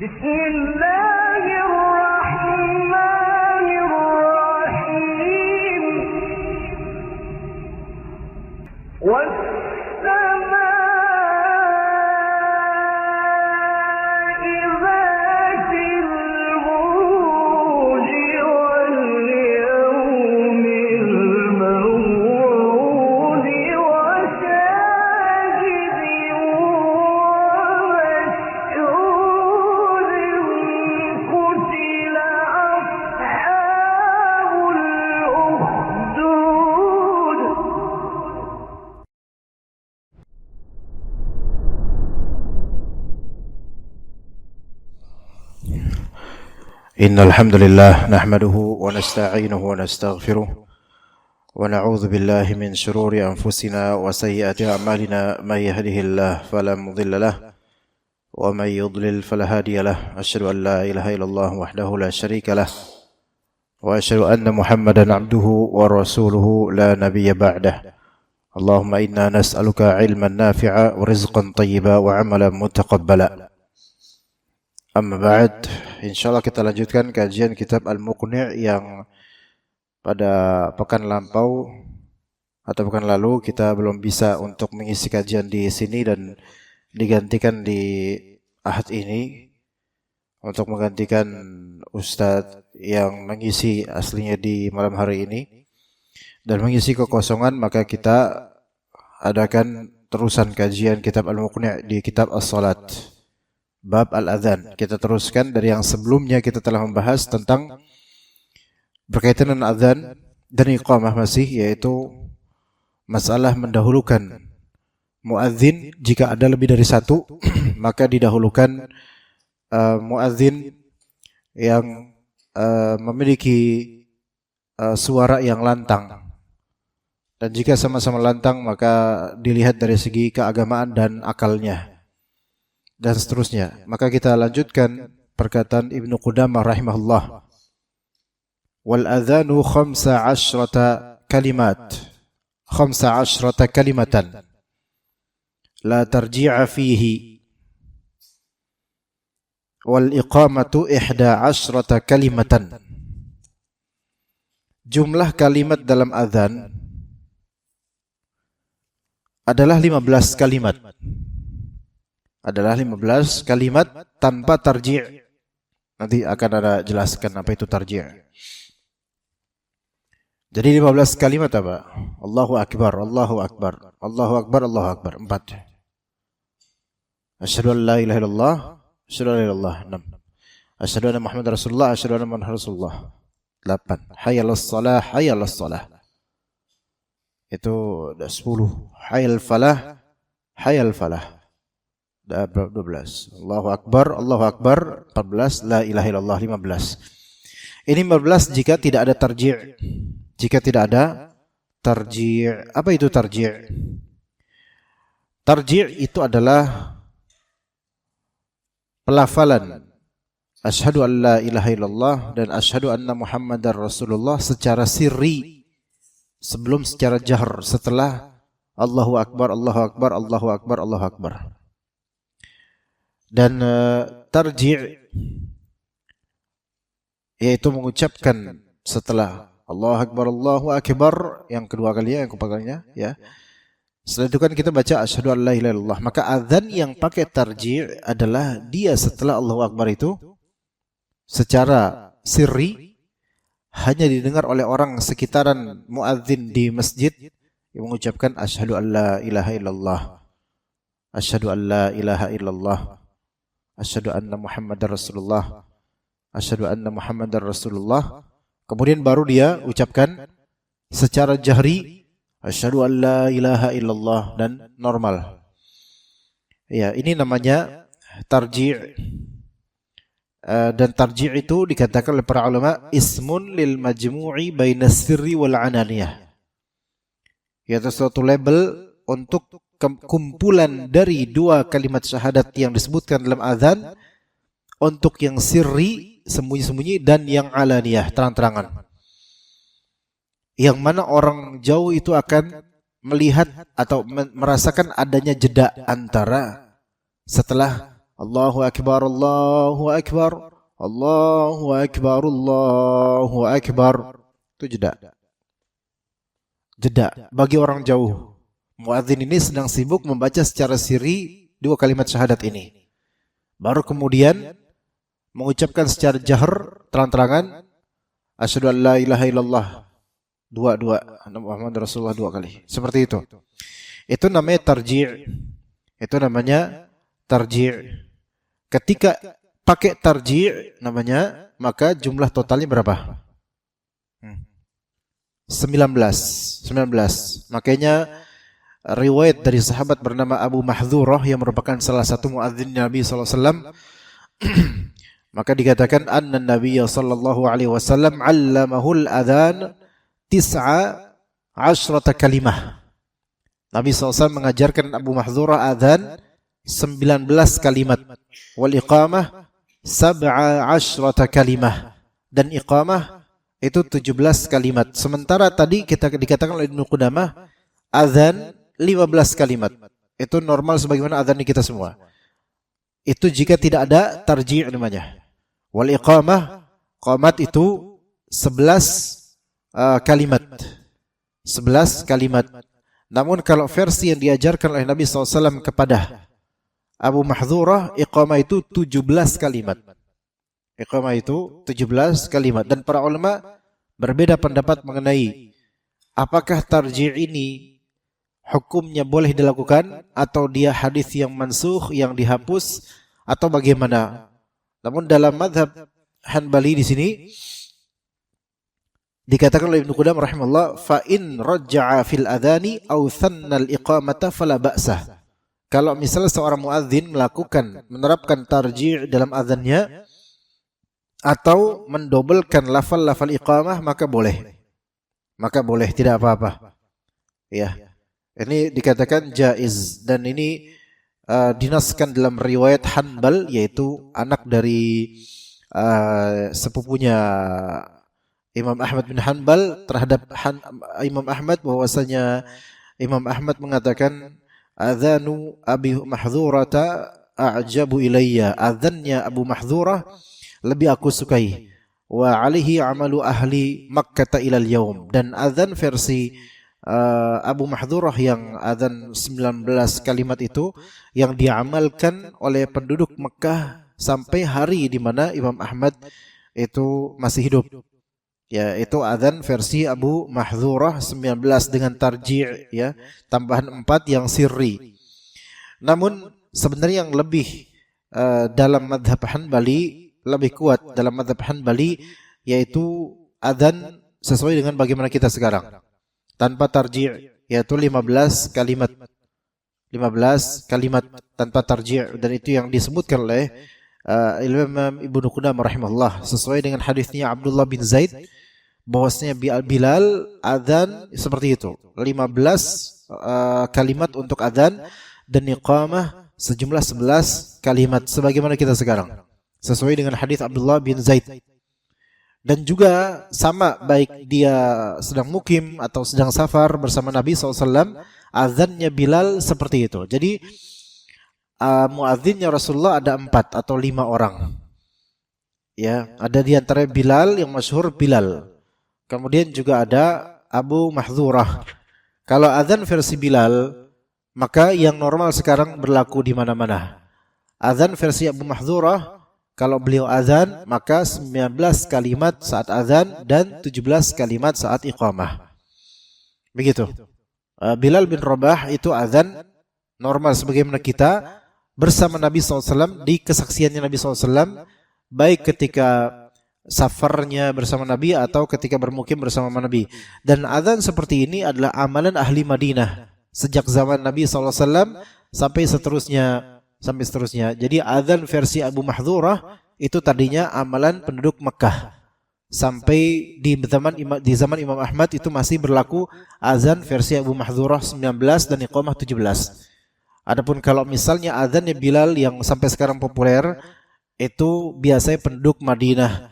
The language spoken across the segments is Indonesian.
Bismillahirrahmanirrahim. إن الحمد لله نحمده ونستعينه ونستغفره ونعوذ بالله من شرور أنفسنا وسيئات أعمالنا من يهده الله فلا مضل له ومن يضلل فلا هادي له أشهد أن لا إله إلا الله وحده لا شريك له وأشهد أن محمدا عبده ورسوله لا نبي بعده اللهم إنا نسألك علما نافعا ورزقا طيبا وعملا متقبلا. Amma ba'd, insyaallah kita lanjutkan kajian kitab Al-Muqni' yang pada pekan lalu kita belum bisa untuk mengisi kajian di sini dan digantikan di Ahad ini untuk menggantikan Ustadz yang mengisi aslinya di malam hari ini dan mengisi kekosongan, maka kita adakan terusan kajian kitab Al-Muqni' di kitab As-Salat. Bab Al-Adhan. Kita teruskan dari yang sebelumnya kita telah membahas tentang berkaitan dengan adhan dan iqamah masih, yaitu masalah mendahulukan muadzin jika ada lebih dari satu, maka didahulukan muadzin yang memiliki suara yang lantang. Dan jika sama-sama lantang maka dilihat dari segi keagamaan dan akalnya. Dan seterusnya. Maka kita lanjutkan perkataan Ibnu Qudamah rahimahullah. Wal adhanu 15 kalimat. 15 kalimatan. La tarji'a fihi. Wal iqamatu 11 kalimatan. Jumlah kalimat dalam adhan adalah 15 kalimat. Adalah 15 kalimat tanpa tarji'. Nanti akan ada jelaskan apa itu tarji'. Jadi 15 kalimat apa? Allahu Akbar, Allahu Akbar, Allahu Akbar, Allahu Akbar. 4. Asyhadu an la ilaha illallah, asyhadu an la ilaha illallah. 6. Asyhadu anna Muhammadar Rasulullah, asyhadu anna Muhammadar Rasulullah. 8. Hayyalas shalah, hayyalas shalah. Itu 10. Hayyal falah, hayyal falah. 12. Allahu Akbar, Allahu Akbar. 14. La ilaha illallah. 15. Ini 15 jika tidak ada tarji'. Jika tidak ada tarji'. Apa itu tarji'? Tarji' itu adalah pelafalan asyhadu an la ilaha illallah dan asyhadu anna Muhammadar Rasulullah secara sirri sebelum secara jahr, setelah Allahu Akbar, Allahu Akbar, Allahu Akbar, Allahu Akbar. Dan tarji' yaitu mengucapkan setelah Allahu Akbar, Allahu Akbar yang kedua kalinya, yang keempat kalinya, ya. Setelah itu kan kita baca asyhadu an la ilaha illallah. Maka azan yang pakai tarji' adalah dia setelah Allahu Akbar itu secara sirri hanya didengar oleh orang sekitaran muadzin di masjid yang mengucapkan asyhadu an la ilaha illallah, asyhadu an la ilaha illallah, asyhadu anna Muhammadar Rasulullah, asyhadu anna Muhammadar Rasulullah. Kemudian baru dia ucapkan secara jahri asyhadu an la ilaha illallah dan normal. Ya, ini namanya tarji'. Dan tarji' itu dikatakan oleh para ulama ismun lil majmu'i bainas sirri wal ananiyah. Yaitu suatu label untuk kumpulan dari dua kalimat syahadat yang disebutkan dalam azan untuk yang sirri, sembunyi-sembunyi, dan yang alaniyah, terang-terangan. Yang mana orang jauh itu akan melihat atau merasakan adanya jeda antara setelah Allahu Akbar, Allahu Akbar, Allahu Akbar, Allahu Akbar. Itu jeda. Jeda bagi orang jauh. Muadzin ini sedang sibuk membaca secara sirri 2 kalimat syahadat ini. Baru kemudian mengucapkan secara jahar, terang-terangan, asyhadu an la ilaha illallah. Dua Muhammad Rasulullah 2 kali. Seperti itu. Itu namanya tarji'. Itu namanya tarji'. Ketika pakai tarji' namanya, maka jumlah totalnya berapa? 19. Makanya riwayat dari sahabat bernama Abu Mahdhurah yang merupakan salah satu muadzin Nabi sallallahu alaihi wasallam, maka dikatakan anna Nabi sallallahu alaihi wasallam 'allamahul adzan 19 kalimah. Nabi SAW mengajarkan Abu Mahdhurah adzan 19 kalimat, wal iqamah 17 kalimah, dan iqamah itu 17 kalimat. Sementara tadi kita dikatakan oleh Ibnu Qudamah adzan 15 kalimat. Itu normal sebagaimana adzan kita semua. Itu jika tidak ada tarji' namanya. Wal iqamah, qamat itu 11 kalimat. 11 kalimat. Namun kalau versi yang diajarkan oleh Nabi SAW kepada Abu Mahdhurah, iqamah itu 17 kalimat. Iqamah itu 17 kalimat. Dan para ulama berbeda pendapat mengenai apakah tarji' ini hukumnya boleh dilakukan atau dia hadis yang mansukh, yang dihapus, atau bagaimana. Namun dalam mazhab Hanbali di sini dikatakan oleh Ibnu Qudamah rahimahullah, fa in rajja'a fil adhani aw thanna al iqamata fala ba'sah. Kalau misalnya seorang muadzin menerapkan tarji' dalam azannya atau mendobelkan lafal-lafal iqamah, maka boleh. Maka boleh, tidak apa-apa. Ya. Ini dikatakan jaiz, dan ini dinaskan dalam riwayat Hanbal, yaitu anak dari sepupunya Imam Ahmad bin Hanbal terhadap Imam Ahmad, bahwasanya Imam Ahmad mengatakan adzanu Abi Mahdhurata a'jabu ilayya, adzannya Abu Mahdhurah lebih aku sukai, wa alaihi amalu ahli Makkah ilal yaum, dan adzan versi Abu Mahdhurah yang adzan 19 kalimat itu yang diamalkan oleh penduduk Mekah sampai hari di mana Imam Ahmad itu masih hidup. Ya, itu adzan versi Abu Mahdhurah 19 dengan tarji', ya, tambahan 4 yang sirri. Namun sebenarnya yang lebih dalam madhab Hanbali, lebih kuat dalam madhab Hanbali, yaitu adzan sesuai dengan bagaimana kita sekarang, tanpa tarji', yaitu 15 kalimat. 15 kalimat tanpa tarji', dan itu yang disebutkan oleh Imam Ibnu Qudamah rahimahullah sesuai dengan hadisnya Abdullah bin Zaid, bahwasanya Bilal adzan seperti itu, 15 kalimat untuk adzan, dan iqamah sejumlah 11 kalimat sebagaimana kita sekarang, sesuai dengan hadis Abdullah bin Zaid. Dan juga sama, baik dia sedang mukim atau sedang safar bersama Nabi SAW, azannya Bilal seperti itu. Jadi muadzinnya Rasulullah ada 4 atau 5 orang. Ya, ada di antara Bilal yang masyhur Bilal. Kemudian juga ada Abu Mahdhurah. Kalau azan versi Bilal, maka yang normal sekarang berlaku di mana-mana. Azan versi Abu Mahdhurah, kalau beliau azan, maka 19 kalimat saat azan dan 17 kalimat saat iqamah. Begitu. Bilal bin Rabah itu azan normal sebagaimana kita bersama Nabi SAW, di kesaksiannya Nabi SAW, baik ketika safarnya bersama Nabi atau ketika bermukim bersama Nabi. Dan azan seperti ini adalah amalan ahli Madinah sejak zaman Nabi SAW sampai seterusnya. Jadi azan versi Abu Mahdhurah itu tadinya amalan penduduk Mekah, sampai di zaman Imam Ahmad itu masih berlaku azan versi Abu Mahdhurah 19 dan iqamah 17. Adapun kalau misalnya azannya Bilal yang sampai sekarang populer, itu biasanya penduduk Madinah,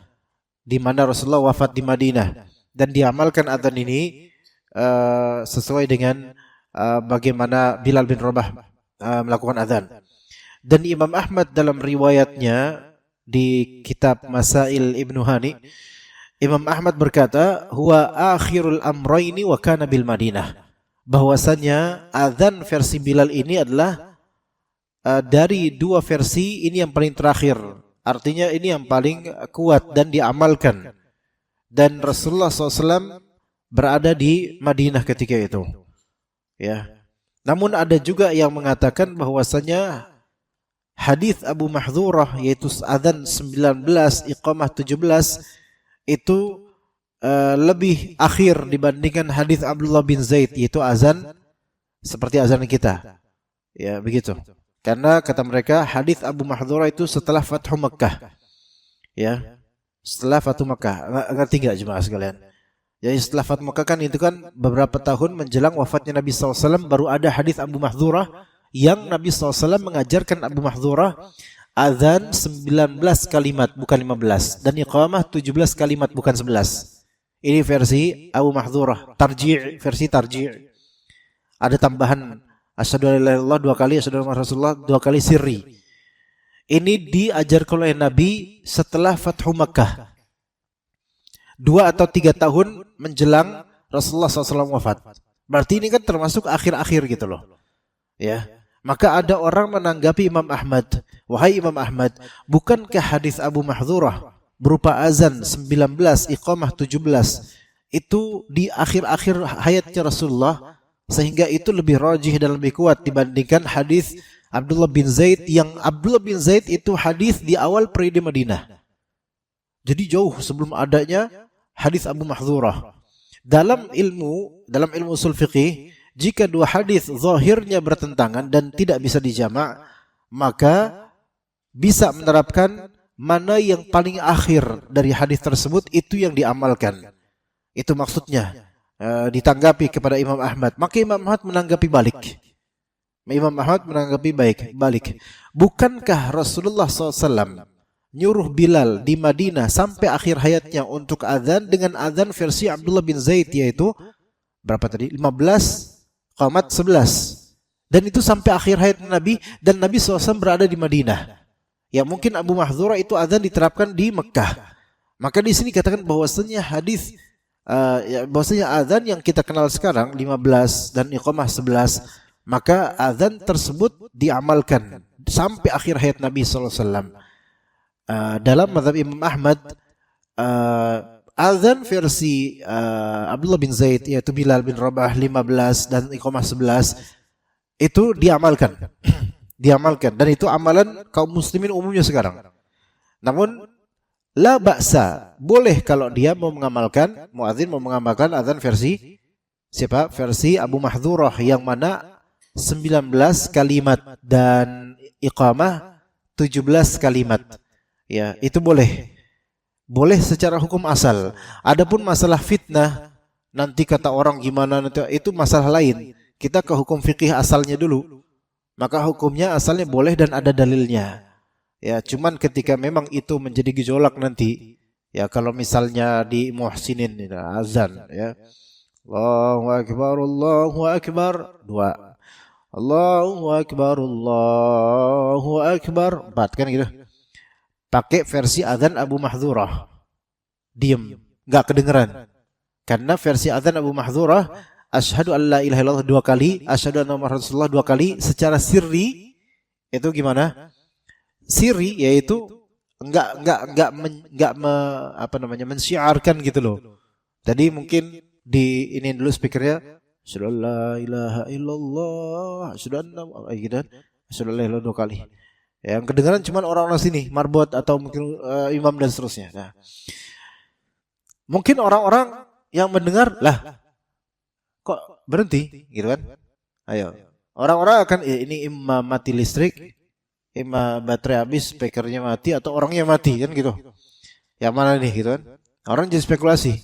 di mana Rasulullah wafat di Madinah, dan diamalkan azan ini sesuai dengan bagaimana Bilal bin Rabah melakukan azan. Dan Imam Ahmad dalam riwayatnya di kitab Masail Ibnu Hani, Imam Ahmad berkata, huwa akhirul amrayni wa kana bil Madinah. Bahwasanya azan versi Bilal ini adalah dari dua versi ini yang paling terakhir. Artinya ini yang paling kuat dan diamalkan. Dan Rasulullah SAW berada di Madinah ketika itu. Ya. Namun ada juga yang mengatakan bahwasanya hadis Abu Mahdhurah yaitu azan 19, iqamah 17 itu lebih akhir dibandingkan hadis Abdullah bin Zaid yaitu azan seperti azan kita. Ya, begitu. Karena kata mereka hadis Abu Mahdhurah itu setelah Fathu Makkah. Ya. Setelah Fathu Makkah. Ngerti enggak jemaah sekalian? Jadi setelah Fathu Makkah kan itu kan beberapa tahun menjelang wafatnya Nabi SAW baru ada hadis Abu Mahdhurah yang Nabi SAW mengajarkan Abu Mahdhurah azan 19 kalimat bukan 15 dan iqamah 17 kalimat bukan 11. Ini versi Abu Mahdhurah, versi tarji'. Ada tambahan asyhadu an la ilaha illallah 2 kali, asyhadu anna Rasulullah 2 kali sirri. Ini diajarkan oleh Nabi setelah Fathu Makkah. 2 atau 3 tahun menjelang Rasulullah SAW wafat. Berarti ini kan termasuk akhir-akhir gitu loh. Ya. Maka ada orang menanggapi Imam Ahmad, wahai Imam Ahmad, bukankah hadis Abu Mahdhurah berupa azan 19, iqamah 17 itu di akhir-akhir hayatnya Rasulullah, sehingga itu lebih rajih dan lebih kuat dibandingkan hadis Abdullah bin Zaid, yang Abdullah bin Zaid itu hadis di awal periode Madinah. Jadi jauh sebelum adanya hadis Abu Mahdhurah. Dalam ilmu usul fiqih, jika dua hadis zahirnya bertentangan dan tidak bisa dijamak, maka bisa menerapkan mana yang paling akhir dari hadis tersebut itu yang diamalkan. Itu maksudnya ditanggapi kepada Imam Ahmad. Maka Imam Ahmad menanggapi balik. Balik. Bukankah Rasulullah SAW nyuruh Bilal di Madinah sampai akhir hayatnya untuk azan dengan azan versi Abdullah bin Zaid, yaitu berapa tadi? 15 qamat 11. Dan itu sampai akhir hayat Nabi, dan Nabi SAW berada di Madinah. Ya mungkin Abu Mahdhurah itu azan diterapkan di Mekah. Maka di sini katakan bahwasanya hadis bahwasanya azan yang kita kenal sekarang 15 dan iqamah 11, maka azan tersebut diamalkan sampai akhir hayat Nabi SAW. Dalam mazhab Imam Ahmad, azan versi Abdullah bin Zaid yaitu Bilal bin Rabah 15 dan iqamah 11 itu diamalkan. Dan itu amalan kaum muslimin umumnya sekarang. Namun la ba'sa, boleh kalau dia mau mengamalkan, muadzin mau mengamalkan azan versi siapa? Versi Abu Mahdhurah yang mana 19 kalimat dan iqamah 17 kalimat. Ya, itu boleh. Boleh secara hukum asal. Adapun masalah fitnah, nanti kata orang gimana nanti, itu masalah lain. Kita ke hukum fikih asalnya dulu. Maka hukumnya asalnya boleh dan ada dalilnya. Ya, cuman ketika memang itu menjadi gejolak nanti, ya kalau misalnya di muhsinin azan, ya. Allahu akbar, Allahu akbar, 2. Allahu akbar, Allahu akbar, 4 kan gitu. Pakai versi azan Abu Mahdhurah. Diam, enggak kedengeran. Karena versi azan Abu Mahdhurah, asyhadu an la ilaha illallah 2 kali, asyhadu anna Muhammadar Rasulullah 2 kali secara sirri. Itu gimana? Sirri yaitu enggak mensyiarkan gitu loh. Tadi mungkin di ini dulu speakernya, asyhadu an la ilaha illallah, asyhadu anna gitu. Asyhadu an la ilaha illallah 2 kali. Yang kedengaran cuma orang-orang sini, marbot atau mungkin imam dan seterusnya. Nah, mungkin orang-orang yang mendengar, lah kok berhenti gitu kan? Ayo. Orang-orang akan ini imam mati listrik, imam baterai habis, speakernya mati atau orangnya mati kan gitu. Yang mana nih gitu kan? Orang jadi spekulasi.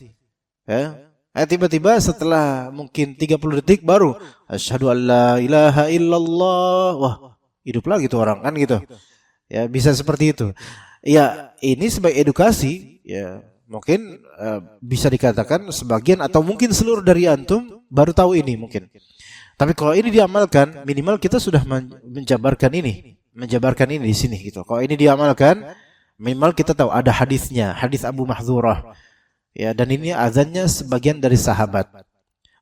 Ya. Tiba-tiba setelah mungkin 30 detik baru asyhadu an la ilaha illallah. Wah, hidup lagi tuh orang kan gitu. Ya, bisa seperti itu. Ya, ini sebagai edukasi, ya mungkin bisa dikatakan sebagian atau mungkin seluruh dari antum baru tahu ini mungkin. Tapi kalau ini diamalkan, minimal kita sudah menjabarkan ini, menjabarkan ini di sini gitu. Kalau ini diamalkan, minimal kita tahu ada hadisnya, hadis Abu Mahdzurah. Ya, dan ini azannya sebagian dari sahabat.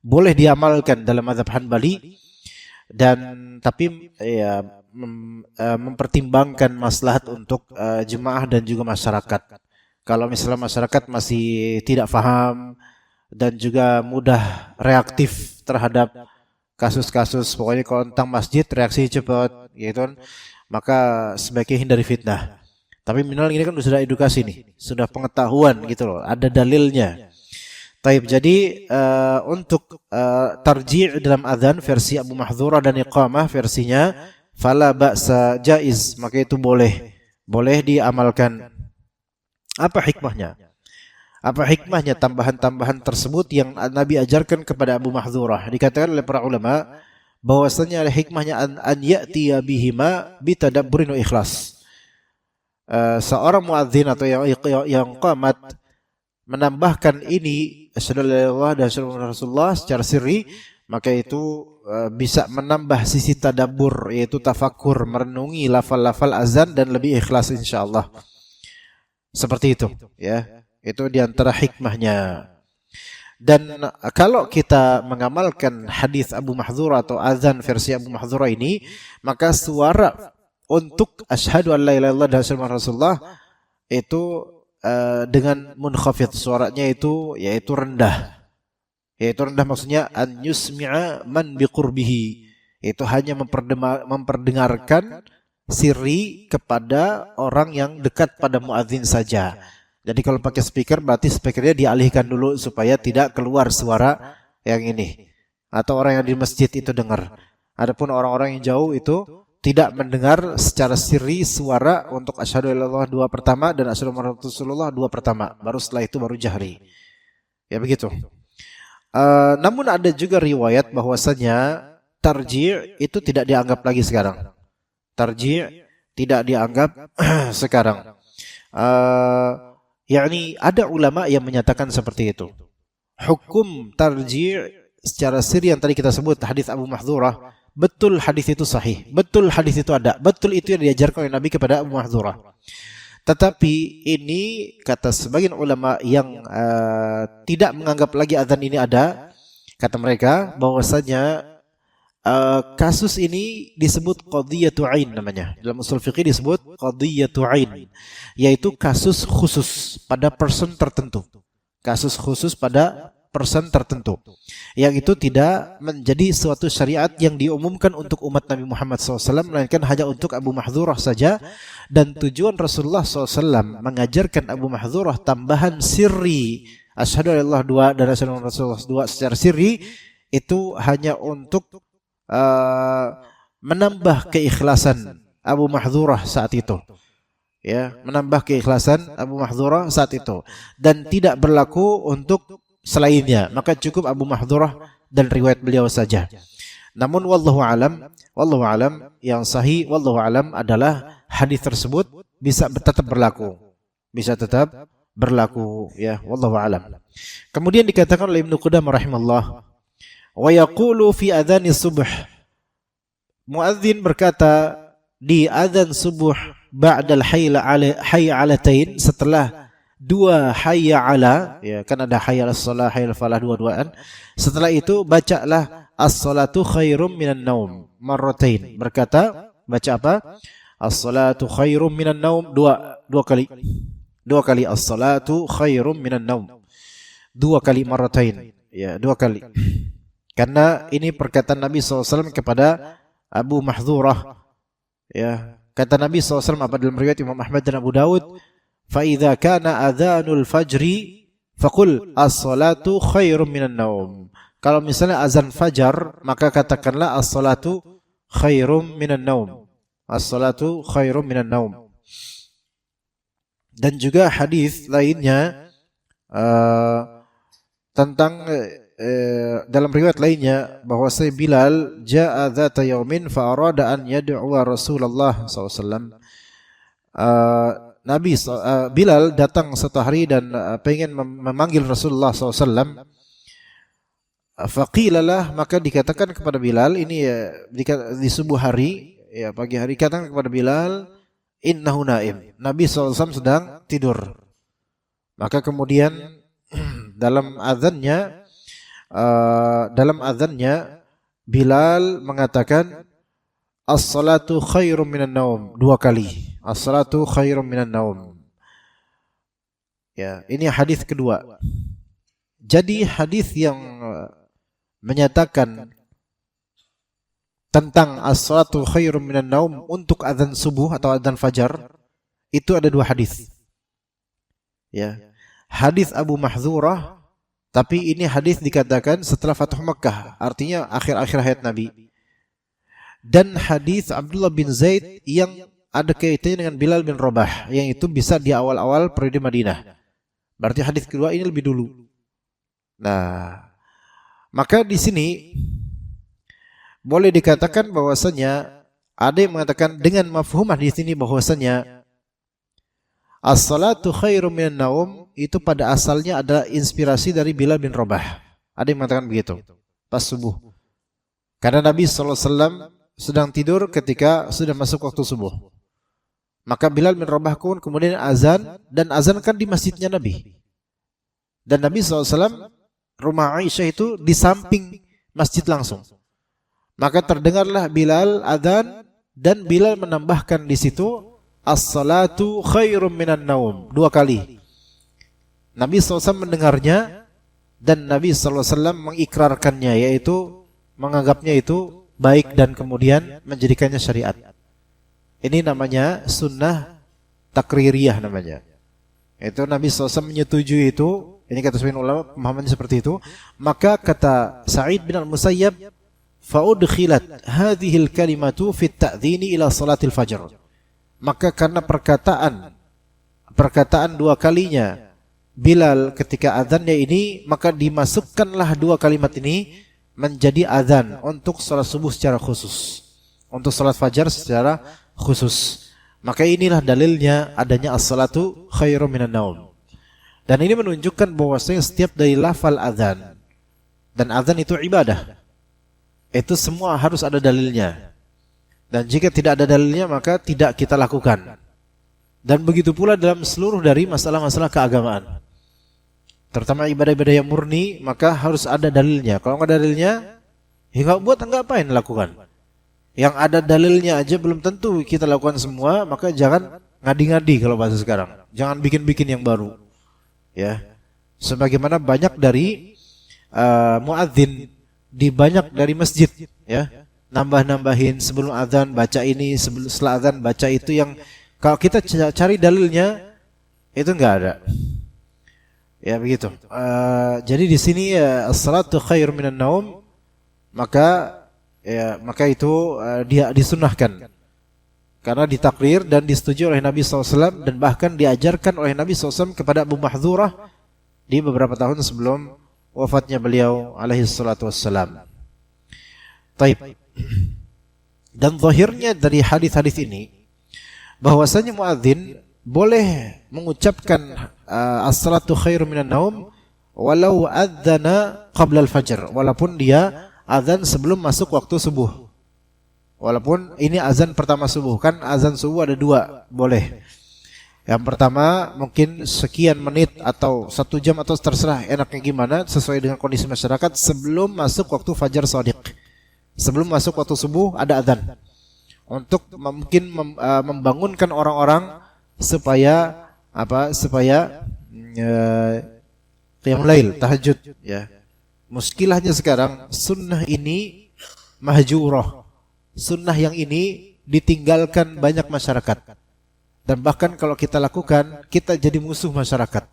Boleh diamalkan dalam mazhab Hanbali, dan tapi ya mempertimbangkan maslahat untuk jemaah dan juga masyarakat. Kalau misalnya masyarakat masih tidak paham dan juga mudah reaktif terhadap kasus-kasus, pokoknya kalau tentang masjid reaksi cepat gitu kan, maka sebaiknya hindari fitnah. Tapi minimal ini kan sudah edukasi nih, sudah pengetahuan gitu loh, ada dalilnya. Taib, jadi untuk tarji' dalam azan versi Abu Mahdzurah dan iqamah versinya fala ba'sa jaiz, maka itu boleh diamalkan. Apa hikmahnya? Apa hikmahnya tambahan-tambahan tersebut yang Nabi ajarkan kepada Abu Mahdzurah? Dikatakan oleh para ulama bahwasanya ada hikmahnya an ya'tiya bihima bitadabburin wa ikhlas. Seorang muadzin atau yang qamat menambahkan ini asyhadu an la ilaha illallah dan asyhadu anna rasulullah secara sirri, maka itu bisa menambah sisi tadabbur, yaitu tafakur, merenungi lafal-lafal azan dan lebih ikhlas insyaallah. Seperti itu, ya. Itu diantara hikmahnya. Dan kalau kita mengamalkan hadis Abu Mahdzurah atau azan versi Abu Mahdzurah ini, maka suara untuk asyhadu an la ilaha illallah dan asyhadu anna rasulullah itu dengan munkhafid, suaranya itu yaitu rendah. Yaitu rendah maksudnya an yusmi'a man biqurbihi. Itu hanya memperdengarkan sirri kepada orang yang dekat pada muadzin saja. Jadi kalau pakai speaker berarti speakernya dialihkan dulu supaya tidak keluar suara yang ini. Atau orang yang di masjid itu dengar. Adapun orang-orang yang jauh itu tidak mendengar secara sirri suara untuk asyhadu an la ilaha illallah dua pertama dan asyhadu anna rasulullah dua pertama. Baru setelah itu baru jahri. Ya begitu. Namun ada juga riwayat bahwasanya tarji' itu tidak dianggap lagi sekarang. Tarji' tidak dianggap sekarang. Yakni ada ulama yang menyatakan seperti itu. Hukum tarji' secara sirri yang tadi kita sebut hadis Abu Mahdzurah, betul hadis itu sahih, betul hadis itu ada, betul itu yang diajarkan oleh Nabi kepada Abu Mahdzurah. Tetapi ini kata sebagian ulama yang tidak menganggap lagi azan ini ada, kata mereka bahwasanya kasus ini disebut qadhiyatu ain namanya. Dalam usul fikih disebut qadhiyatu ain, yaitu kasus khusus pada person tertentu. Kasus khusus pada person tertentu. Yang itu tidak menjadi suatu syariat yang diumumkan untuk umat Nabi Muhammad SAW, melainkan hanya untuk Abu Mahdzurah saja. Dan tujuan Rasulullah SAW mengajarkan Abu Mahdzurah tambahan sirri asyhadu an la ilaha illallah dua dan asyhadu anna rasulullah dua secara sirri, itu hanya untuk menambah keikhlasan Abu Mahdzurah saat itu, ya, menambah keikhlasan Abu Mahdzurah saat itu, dan tidak berlaku untuk selainnya. Maka cukup Abu Mahdzurah dan riwayat beliau saja. Namun wallahu alam yang sahih wallahu alam adalah hadis tersebut bisa tetap berlaku, ya, wallahu alam. Kemudian dikatakan oleh Ibnu Qudamah rahimahullah, wa yaqulu fi adhani subuh, muadzin berkata di adzan subuh ba'dal hayya 'alatain, setelah dua hayya 'ala, ya kan ada hayya 'alas shalah, hayya 'alal falah, dua-duaan. Setelah itu bacalah as-salatu khairum minan naum marratain. Berkata baca apa? As-salatu khairum minan naum dua kali. Dua kali as-salatu khairum minan naum. Dua kali marratain, ya, dua kali. Karena ini perkataan Nabi SAW kepada Abu Mahdzurah. Ya, kata Nabi SAW apa dalam riwayat Imam Ahmad dan Abu Dawud, فَإِذَا كَانَ أَذَانُ الْفَجْرِ فَقُلْ الصَّلَاةُ خَيْرٌ مِنَ النَّوْمِ. Kalau misalnya azan fajar, maka katakanlah as-salatu khairum minan naum. As-salatu khairum minan naum. Dan juga hadis lainnya tentang dalam riwayat lainnya bahwa Bilal jaa dzata yaumin fa arada an yad'u Rasulullah SAW. Bilal datang suatu hari dan pengen memanggil Rasulullah SAW. Faqilalah, maka dikatakan kepada Bilal ini di subuh hari, ya pagi hari katakan kepada Bilal, innahu naim. Nabi SAW sedang tidur. Maka kemudian dalam azannya Bilal mengatakan as-salatu khairum minan naum 2 kali. As-salatu khairum minan naum. Ya, ini hadis kedua. Jadi hadis yang menyatakan tentang as-salatu khairum minan naum untuk azan subuh atau azan fajar itu ada 2 hadis. Ya. Hadis Abu Mahdzurah, tapi ini hadis dikatakan setelah Fathu Makkah, artinya akhir-akhir hayat Nabi. Dan hadis Abdullah bin Zaid yang ada kaitannya dengan Bilal bin Rabah, yang itu bisa di awal-awal periode Madinah. Berarti hadis kedua ini lebih dulu. Nah, maka di sini boleh dikatakan bahwasanya ada yang mengatakan dengan mafhum hadis ini bahwasanya as-salatu khairum minan naum itu pada asalnya adalah inspirasi dari Bilal bin Rabah. Ada yang mengatakan begitu pas subuh. Karena Nabi SAW sedang tidur ketika sudah masuk waktu subuh. Maka Bilal bin Rabah kemudian azan, dan azan kan di masjidnya Nabi. Dan Nabi SAW rumah Aisyah itu di samping masjid langsung. Maka terdengarlah Bilal azan, dan Bilal menambahkan di situ as-salatu khairum minan naum 2 kali. Nabi SAW mendengarnya dan Nabi SAW mengikrarkannya, yaitu menganggapnya itu baik dan kemudian menjadikannya syariat. Ini namanya sunnah takririyah namanya. Itu Nabi SAW menyetujui itu. Ini kata sebagian ulama pemahamannya seperti itu. Maka kata Sa'id bin al-Musayyab, fa'udkhilat hadhil kalimatu fit ta'dhini ila salatil fajr. Maka karena perkataan 2 kalinya Bilal ketika azannya ini, maka dimasukkanlah 2 kalimat ini menjadi azan untuk salat subuh secara khusus, untuk salat fajar secara khusus. Maka inilah dalilnya adanya as-salatu khairum minan naum. Dan ini menunjukkan bahwasanya setiap dari lafal azan, dan azan itu ibadah, itu semua harus ada dalilnya. Dan jika tidak ada dalilnya maka tidak kita lakukan. Dan begitu pula dalam seluruh dari masalah-masalah keagamaan, terutama ibadah-ibadah yang murni, maka harus ada dalilnya. Kalau nggak ada dalilnya, ya nggak buat, nggak apain lakukan. Yang ada dalilnya aja belum tentu kita lakukan semua, maka jangan ngadi-ngadi kalau bahasa sekarang. Jangan bikin-bikin yang baru. Ya, sebagaimana banyak dari muadzin di banyak dari masjid, ya, nambah-nambahin sebelum azan baca ini, setelah azan baca itu, yang kalau kita cari dalilnya itu nggak ada. Ya begitu. Jadi di sini as-salatu khair minan naum, maka itu dia disunnahkan karena ditakrir dan disetujui oleh Nabi SAW, dan bahkan diajarkan oleh Nabi SAW kepada Abu Mahdzurah di beberapa tahun sebelum wafatnya beliau alaihi salatu wassalam. Taib. Dan zahirnya dari hadis-hadis ini bahwasanya muadzin boleh mengucapkan as-salatu khairum minan naum walau adzana qabla al-fajr, walaupun dia azan sebelum masuk waktu subuh. Walaupun ini azan pertama subuh, kan azan subuh ada 2, boleh. Yang pertama mungkin sekian menit atau 1 jam atau terserah enaknya gimana sesuai dengan kondisi masyarakat sebelum masuk waktu fajar shadiq. Sebelum masuk waktu subuh ada azan. Untuk mungkin membangunkan orang-orang supaya qiyamul lail, tahajud, ya. Muskilahnya sekarang sunnah ini mahjurah. Sunnah yang ini ditinggalkan banyak masyarakat. Dan bahkan kalau kita lakukan, kita jadi musuh masyarakat.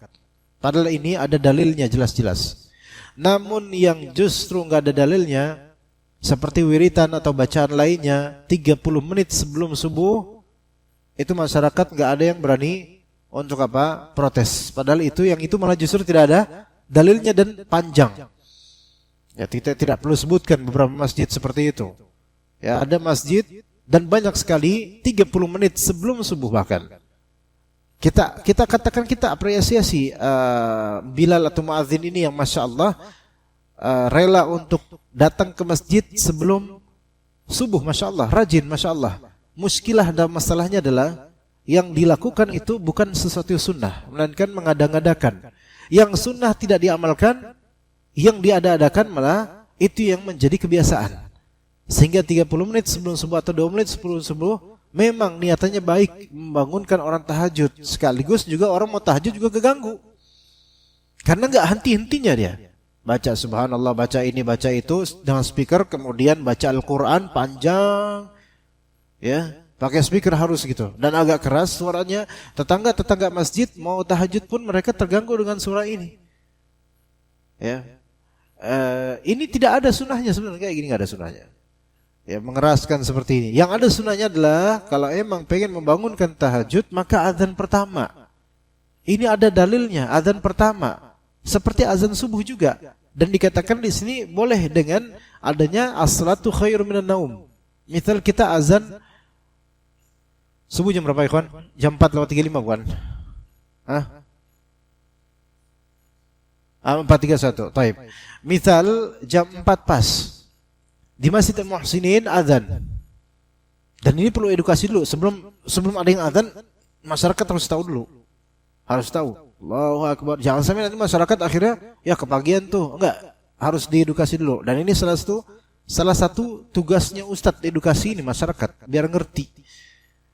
Padahal ini ada dalilnya jelas-jelas. Namun yang justru nggak ada dalilnya, seperti wiritan atau bacaan lainnya 30 menit sebelum subuh, itu masyarakat nggak ada yang berani untuk protes. Padahal yang itu malah justru tidak ada dalilnya dan panjang. Ya, kita tidak perlu sebutkan beberapa masjid seperti itu. Ya, ada masjid dan banyak sekali 30 menit sebelum subuh bahkan. Kita katakan, kita apresiasi Bilal atau muadzin ini yang masya Allah rela untuk datang ke masjid sebelum subuh, masya Allah, rajin, masya Allah. muskilah dan masalahnya adalah yang dilakukan itu bukan sesuatu yang sunnah, melainkan mengada-ngadakan. Yang sunnah tidak diamalkan, yang diada-adakan malah itu yang menjadi kebiasaan. Sehingga 30 menit sebelum subuh atau 2 menit sebelum subuh memang niatannya baik membangunkan orang tahajud, sekaligus juga orang mau tahajud juga keganggu. Karena enggak henti-hentinya dia. Baca subhanallah, baca ini, baca itu dengan speaker, kemudian baca Al-Qur'an panjang. Ya, pakai speaker harus gitu dan agak keras suaranya. Tetangga-tetangga masjid mau tahajud pun mereka terganggu dengan suara ini. Ya. Ini tidak ada sunnahnya sebenarnya, kayak gini enggak ada sunnahnya. Ya, mengeraskan seperti ini. Yang ada sunnahnya adalah kalau emang pengen membangunkan tahajud, maka azan pertama. Ini ada dalilnya, azan pertama. Seperti azan subuh juga. Dan dikatakan di sini boleh dengan adanya as-salatu khairum minan naum. Misal kita azan subuh jam berapa, ikhwan? Jam 4:35 bukan? Hah? 4:31. Taib. Misal jam 4 pas. Di Masjid Al-Muhsinin azan. Dan ini perlu edukasi dulu sebelum ada yang azan, masyarakat harus tahu dulu. Harus tahu. Allahu Akbar. Jangan sampai nanti masyarakat akhirnya ya kepagian tuh. Enggak, harus diedukasi dulu. Dan ini salah satu tugasnya Ustadz, edukasi ini masyarakat biar ngerti.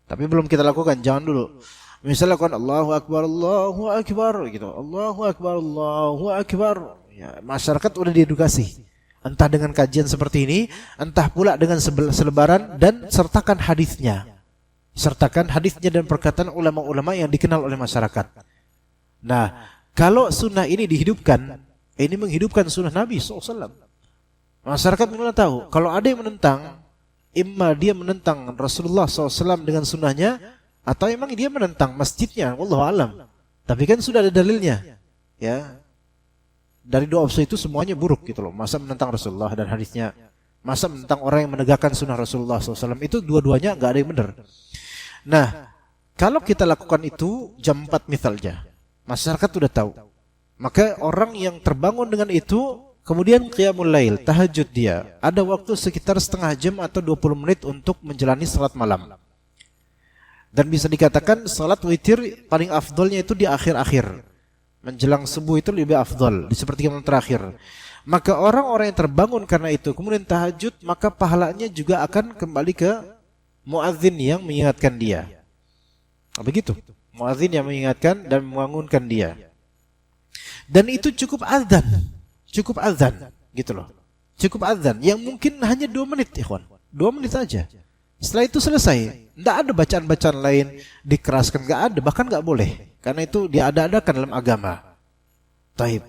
Tapi belum kita lakukan, jangan dulu. Misalnya lakukan Allahu Akbar gitu. Allahu Akbar. Ya, masyarakat udah diedukasi. Entah dengan kajian seperti ini, entah pula dengan selebaran, dan sertakan hadisnya. Sertakan hadisnya dan perkataan ulama-ulama yang dikenal oleh masyarakat. Nah, kalau sunnah ini dihidupkan, ini menghidupkan sunnah Nabi SAW. Masyarakat mulai tahu. Kalau ada yang menentang, imma dia menentang Rasulullah SAW dengan sunnahnya, atau emang dia menentang masjidnya, wallahu alam. Tapi kan sudah ada dalilnya. Ya. Dari dua opsi itu semuanya buruk gitu loh. Masa menentang Rasulullah dan hadisnya, masa menentang orang yang menegakkan sunnah Rasulullah SAW, itu dua-duanya nggak ada yang benar. Nah, kalau kita lakukan itu jam 4 misalnya, masyarakat sudah tahu. Maka orang yang terbangun dengan itu, kemudian qiyamul lail, tahajud dia, ada waktu sekitar setengah jam atau 20 menit untuk menjalani salat malam. Dan bisa dikatakan salat witir paling afdolnya itu di akhir-akhir. Menjelang subuh itu lebih afdol, di sepertiga malam terakhir. Maka orang-orang yang terbangun karena itu kemudian tahajud, maka pahalanya juga akan kembali ke muadzin yang mengingatkan dia. Begitu. Muadzin yang mengingatkan dan membangunkan dia. Dan itu cukup azan. Cukup azan, gitu loh. Cukup azan yang mungkin hanya 2 menit, ikhwan. 2 menit saja. Setelah itu selesai. Tidak ada bacaan-bacaan lain dikeraskan, enggak ada, bahkan enggak boleh. Karena itu diada-adakan dalam agama. Taib.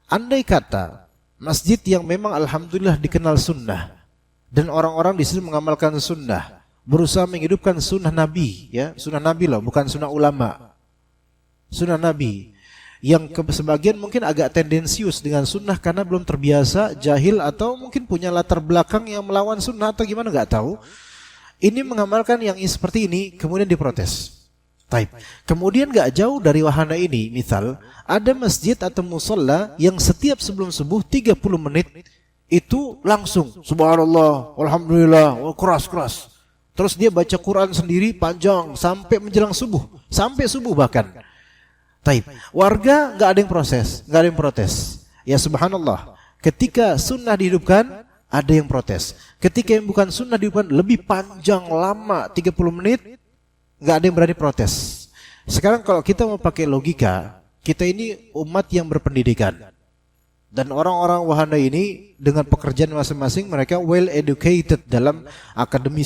Andai kata masjid yang memang alhamdulillah dikenal sunnah dan orang-orang di sini mengamalkan sunnah, berusaha menghidupkan sunnah Nabi, ya, sunnah Nabi loh, bukan sunnah ulama. Sunnah Nabi yang sebagian mungkin agak tendensius dengan sunnah karena belum terbiasa, jahil, atau mungkin punya latar belakang yang melawan sunnah atau gimana enggak tahu. Ini mengamalkan yang seperti ini kemudian diprotes. Taib. Kemudian gak jauh dari wahana ini, misal ada masjid atau musalla yang setiap sebelum subuh 30 menit itu langsung subhanallah, alhamdulillah, keras. Terus dia baca Quran sendiri panjang sampai menjelang subuh, sampai subuh bahkan. Taib. Warga gak ada yang protes. Ya subhanallah. Ketika sunnah dihidupkan, ada yang protes. Ketika yang bukan sunnah dihidupkan lebih panjang, lama, 30 menit, nggak ada yang berani protes. Sekarang kalau kita mau pakai logika, kita ini umat yang berpendidikan. Dan orang-orang wahana ini dengan pekerjaan masing-masing mereka well educated dalam akademik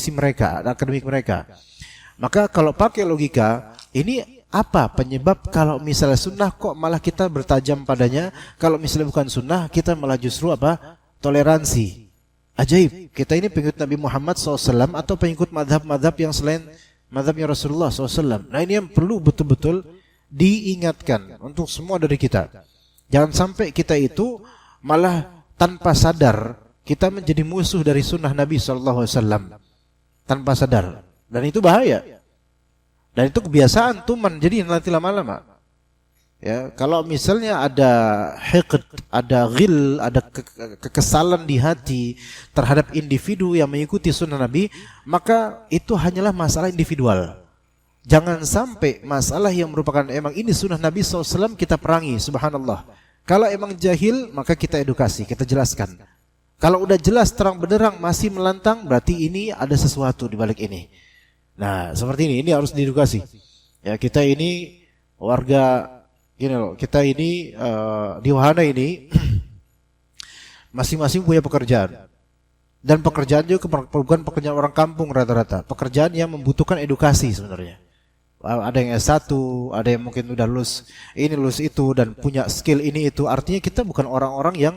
mereka. Maka kalau pakai logika, ini apa penyebab kalau misalnya sunnah kok malah kita bertajam padanya, kalau misalnya bukan sunnah kita malah justru apa? Toleransi. Ajaib. Kita ini pengikut Nabi Muhammad SAW atau pengikut madhab-madhab yang selain madhabnya Rasulullah SAW. Nah ini yang perlu betul-betul diingatkan untuk semua dari kita. Jangan sampai kita itu malah tanpa sadar kita menjadi musuh dari sunnah Nabi SAW. Tanpa sadar. Dan itu bahaya. Dan itu kebiasaan tuman. Jadi nanti lama-lama. Ya, kalau misalnya ada hiqd, ada ghil, ada kekesalan di hati terhadap individu yang mengikuti sunnah Nabi, maka itu hanyalah masalah individual. Jangan sampai masalah yang merupakan emang ini sunnah Nabi SAW kita perangi, subhanallah. Kalau emang jahil, maka kita edukasi, kita jelaskan. Kalau udah jelas terang benderang masih melantang, berarti ini ada sesuatu di balik ini. Nah, seperti ini harus diedukasi. Ya, kita ini warga gini loh, kita ini di wahana ini masing-masing punya pekerjaan. Dan pekerjaan juga bukan pekerjaan orang kampung rata-rata. Pekerjaan yang membutuhkan edukasi sebenarnya. Ada yang S1, ada yang mungkin udah lulus ini lulus itu dan punya skill ini itu. Artinya kita bukan orang-orang yang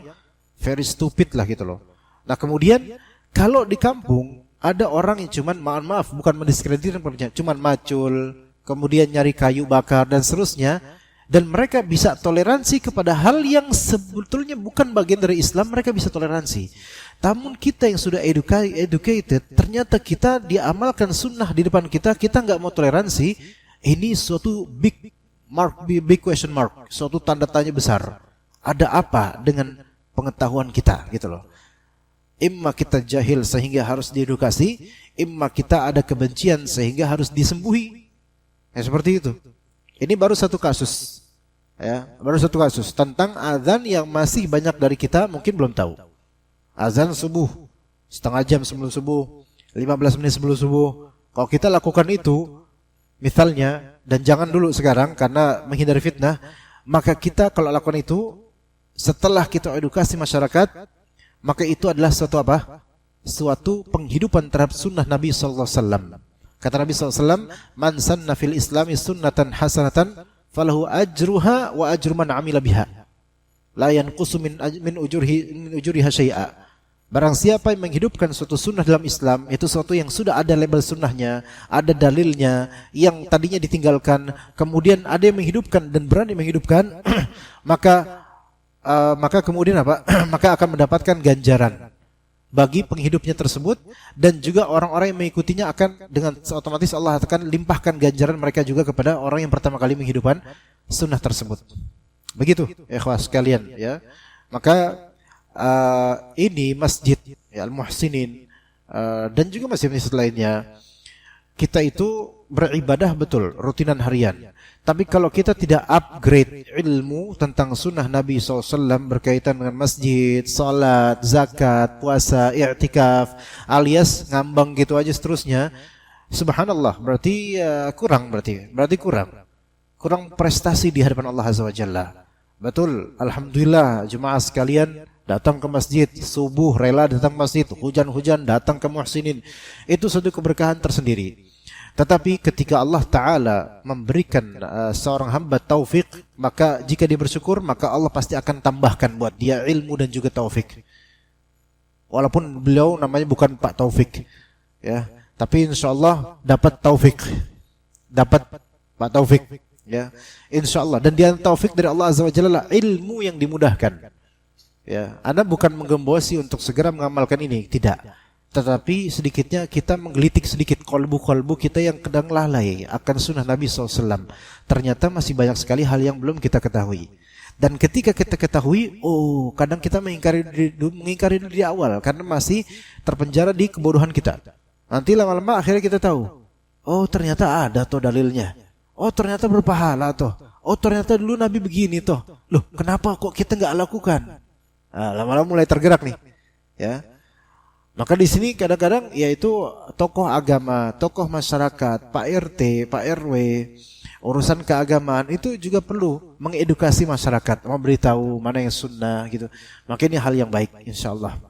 very stupid lah gitu loh. Nah, kemudian kalau di kampung ada orang yang cuman maaf bukan mendiskreditkan pekerjaan, cuman macul, kemudian nyari kayu bakar dan seterusnya. Dan mereka bisa toleransi kepada hal yang sebetulnya bukan bagian dari Islam, mereka bisa toleransi. Namun kita yang sudah educated, ternyata kita diamalkan sunnah di depan kita, kita nggak mau toleransi. Ini suatu big question mark, suatu tanda tanya besar. Ada apa dengan pengetahuan kita, gitu loh. Imma kita jahil sehingga harus diedukasi, imma kita ada kebencian sehingga harus disembuhi. Ya, seperti itu. Ini baru satu kasus, ya, baru satu kasus tentang azan yang masih banyak dari kita mungkin belum tahu. Azan subuh, setengah jam sebelum subuh, 15 menit sebelum subuh. Kalau kita lakukan itu, misalnya, dan jangan dulu sekarang karena menghindari fitnah, maka kita kalau lakukan itu, setelah kita edukasi masyarakat, maka itu adalah suatu apa? Suatu penghidupan terhadap sunnah Nabi SAW. Kata Nabi SAW, man sanna fil islami sunnatan hasanatan falahu ajruha wa ajru man amila biha la yanqusu min ujuriha syai'a. Barang siapa yang menghidupkan suatu sunnah dalam Islam, itu suatu yang sudah ada label sunnahnya, ada dalilnya, yang tadinya ditinggalkan, kemudian ada yang menghidupkan dan berani menghidupkan, maka kemudian apa? Maka akan mendapatkan ganjaran bagi penghidupnya tersebut, dan juga orang-orang yang mengikutinya akan dengan otomatis Allah akan limpahkan ganjaran mereka juga kepada orang yang pertama kali menghidupkan sunnah tersebut. Begitu, ikhwah sekalian, ya. Maka ini masjid ya, Al-Muhsinin dan juga masjid-masjid lainnya, kita itu beribadah betul rutinan harian. Tapi kalau kita tidak upgrade ilmu tentang sunnah Nabi SAW berkaitan dengan masjid, salat, zakat, puasa, i'tikaf, alias ngambang gitu aja seterusnya, subhanallah, berarti kurang prestasi di hadapan Allah Azza wa Jalla. Betul, alhamdulillah jemaah sekalian datang ke masjid, subuh rela datang ke masjid, hujan-hujan datang ke Muhsinin. Itu suatu keberkahan tersendiri. Tetapi ketika Allah Ta'ala memberikan seorang hamba taufik, maka jika dia bersyukur, maka Allah pasti akan tambahkan buat dia ilmu dan juga taufik. Walaupun beliau namanya bukan Pak Taufik, ya, tapi insya Allah dapat taufik, dapat Pak Taufik, ya, insya Allah. Dan dia taufik dari Allah Azza wa Jalla, ilmu yang dimudahkan. Ya, Anda bukan menggembosi untuk segera mengamalkan ini, tidak. Tetapi sedikitnya kita menggelitik sedikit kolbu-kolbu kita yang kadang lalai akan sunnah Nabi SAW. Ternyata masih banyak sekali hal yang belum kita ketahui. Dan ketika kita ketahui, kadang kita mengingkari dulu di awal karena masih terpenjara di kebodohan kita. Nanti lama-lama akhirnya kita tahu, ternyata ada toh dalilnya. Ternyata berpahala toh. Ternyata dulu Nabi begini toh. Loh, kenapa kok kita nggak lakukan? Lama-lama mulai tergerak nih, ya. Maka di sini kadang-kadang yaitu tokoh agama, tokoh masyarakat, Pak RT, Pak RW, urusan keagamaan itu juga perlu mengedukasi masyarakat, memberitahu mana yang sunnah gitu. Maka ini hal yang baik, insyaallah.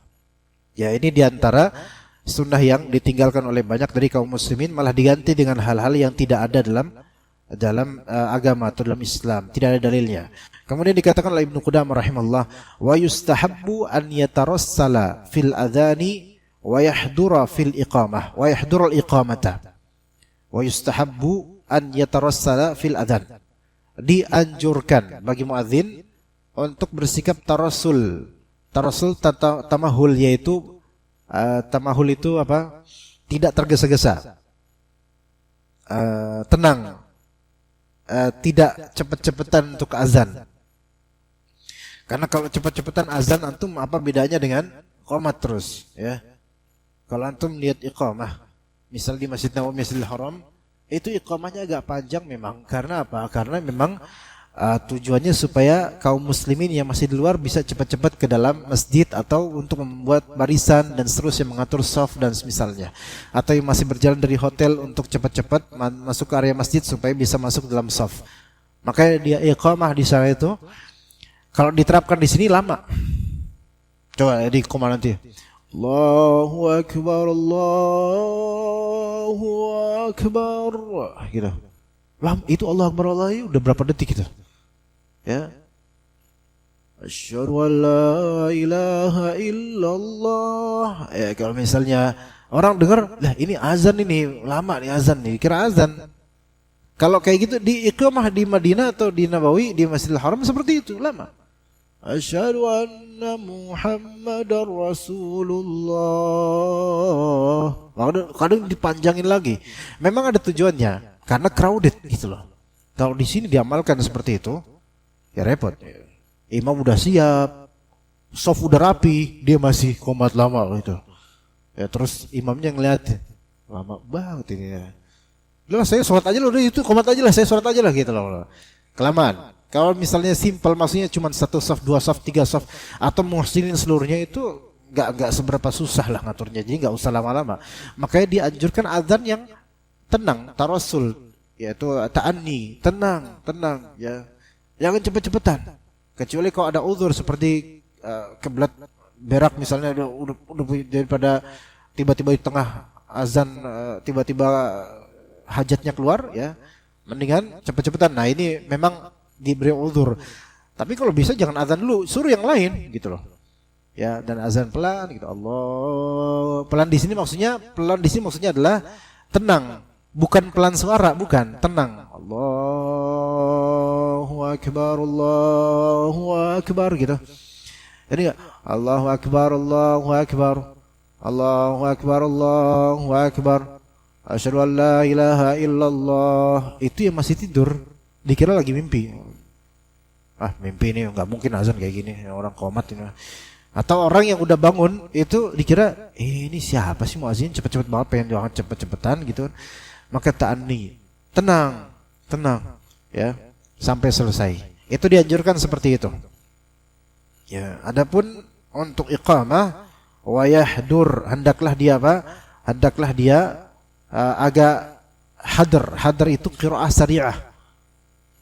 Ya, ini diantara sunnah yang ditinggalkan oleh banyak dari kaum muslimin, malah diganti dengan hal-hal yang tidak ada dalam agama atau dalam Islam, tidak ada dalilnya. Kemudian dikatakan oleh Ibnu Qudamah rahimahullah, wa yustahabbu an yatarassala fil adhani wa yahdura fil iqamah wa yahdura al iqamata. Wa yustahabbu an yatarassala fil adhan. Dianjurkan bagi muadzin untuk bersikap tarassul. Tarassul tamahul, yaitu tamahul itu apa? Tidak tergesa-gesa. Tenang. tidak cepet-cepetan untuk azan. Karena kalau cepet-cepetan azan antum apa bedanya dengan qomat terus, ya? Kalau antum lihat iqamah, misal di Masjid Nabawi, Masjidil Haram, itu iqamahnya agak panjang memang. Karena apa? Karena memang tujuannya supaya kaum muslimin yang masih di luar bisa cepat-cepat ke dalam masjid, atau untuk membuat barisan dan seterusnya, mengatur shaf dan semisalnya, atau yang masih berjalan dari hotel untuk cepat-cepat masuk ke area masjid supaya bisa masuk dalam shaf. Makanya dia iqamah di sana itu kalau diterapkan di sini lama. Coba di koma nanti, Allahu Akbar, Allahu Akbar, gitu. Itu Allah Akbar, Allah udah berapa detik itu? Ya. Asyhadu an la ilaha illallah. Ya, kalau misalnya orang dengar, lah ini azan, ini lama nih azan nih, kira azan. Kalau kayak gitu di iqamah di Madinah atau di Nabawi, di Masjidil Haram seperti itu lama. Asyhadu anna Muhammadar Rasulullah. Kadang dipanjangin lagi. Memang ada tujuannya, karena crowded gitu loh. Kalau di sini diamalkan seperti itu, ya repot. Imam udah siap, shaf udah rapi, dia masih qomat lama gitu. Ya terus imamnya ngeliat, lama banget ini. Udah saya sholat aja loh, udah itu qomat aja lah, saya sholat aja lah gitu loh. Kelamaan. Kalau misalnya simpel, maksudnya cuma 1 shaf, 2 shaf, 3 shaf, atau muhsinin seluruhnya, itu nggak seberapa susah lah ngaturnya, jadi nggak usah lama-lama. Makanya dianjurkan azan yang tenang, tarosul, yaitu ta'anni, tenang, ya. Jangan cepet-cepetan. Kecuali kalau ada uzur seperti kebelat berak misalnya, udah daripada tiba-tiba di tengah azan tiba-tiba hajatnya keluar, ya. Mendingan cepet-cepetan. Nah, ini memang diberi uzur. Tapi kalau bisa jangan azan dulu, suruh yang lain gitu loh. Ya, dan azan pelan gitu. Allah. Pelan di sini maksudnya adalah tenang. Bukan pelan suara, bukan, tenang. Allahu Akbar, Allahu Akbar gitu. Jadi Allahu Akbar, Allahu Akbar, Allahu Akbar, Allahu Akbar, asyhadu an la ilaha illallah. Itu yang masih tidur dikira lagi mimpi. Mimpi ini nggak mungkin azan kayak gini, orang qomat ini. Atau orang yang udah bangun itu dikira ini siapa sih muazin cepet-cepet banget, pengen jangan cepet-cepetan gitu. Maka ta'anni, tenang, ya, sampai selesai. Itu dianjurkan seperti itu. Ya, adapun untuk iqamah, wa yahdur, hendaklah dia apa? Hendaklah dia agak hadar itu qiraah sari'ah,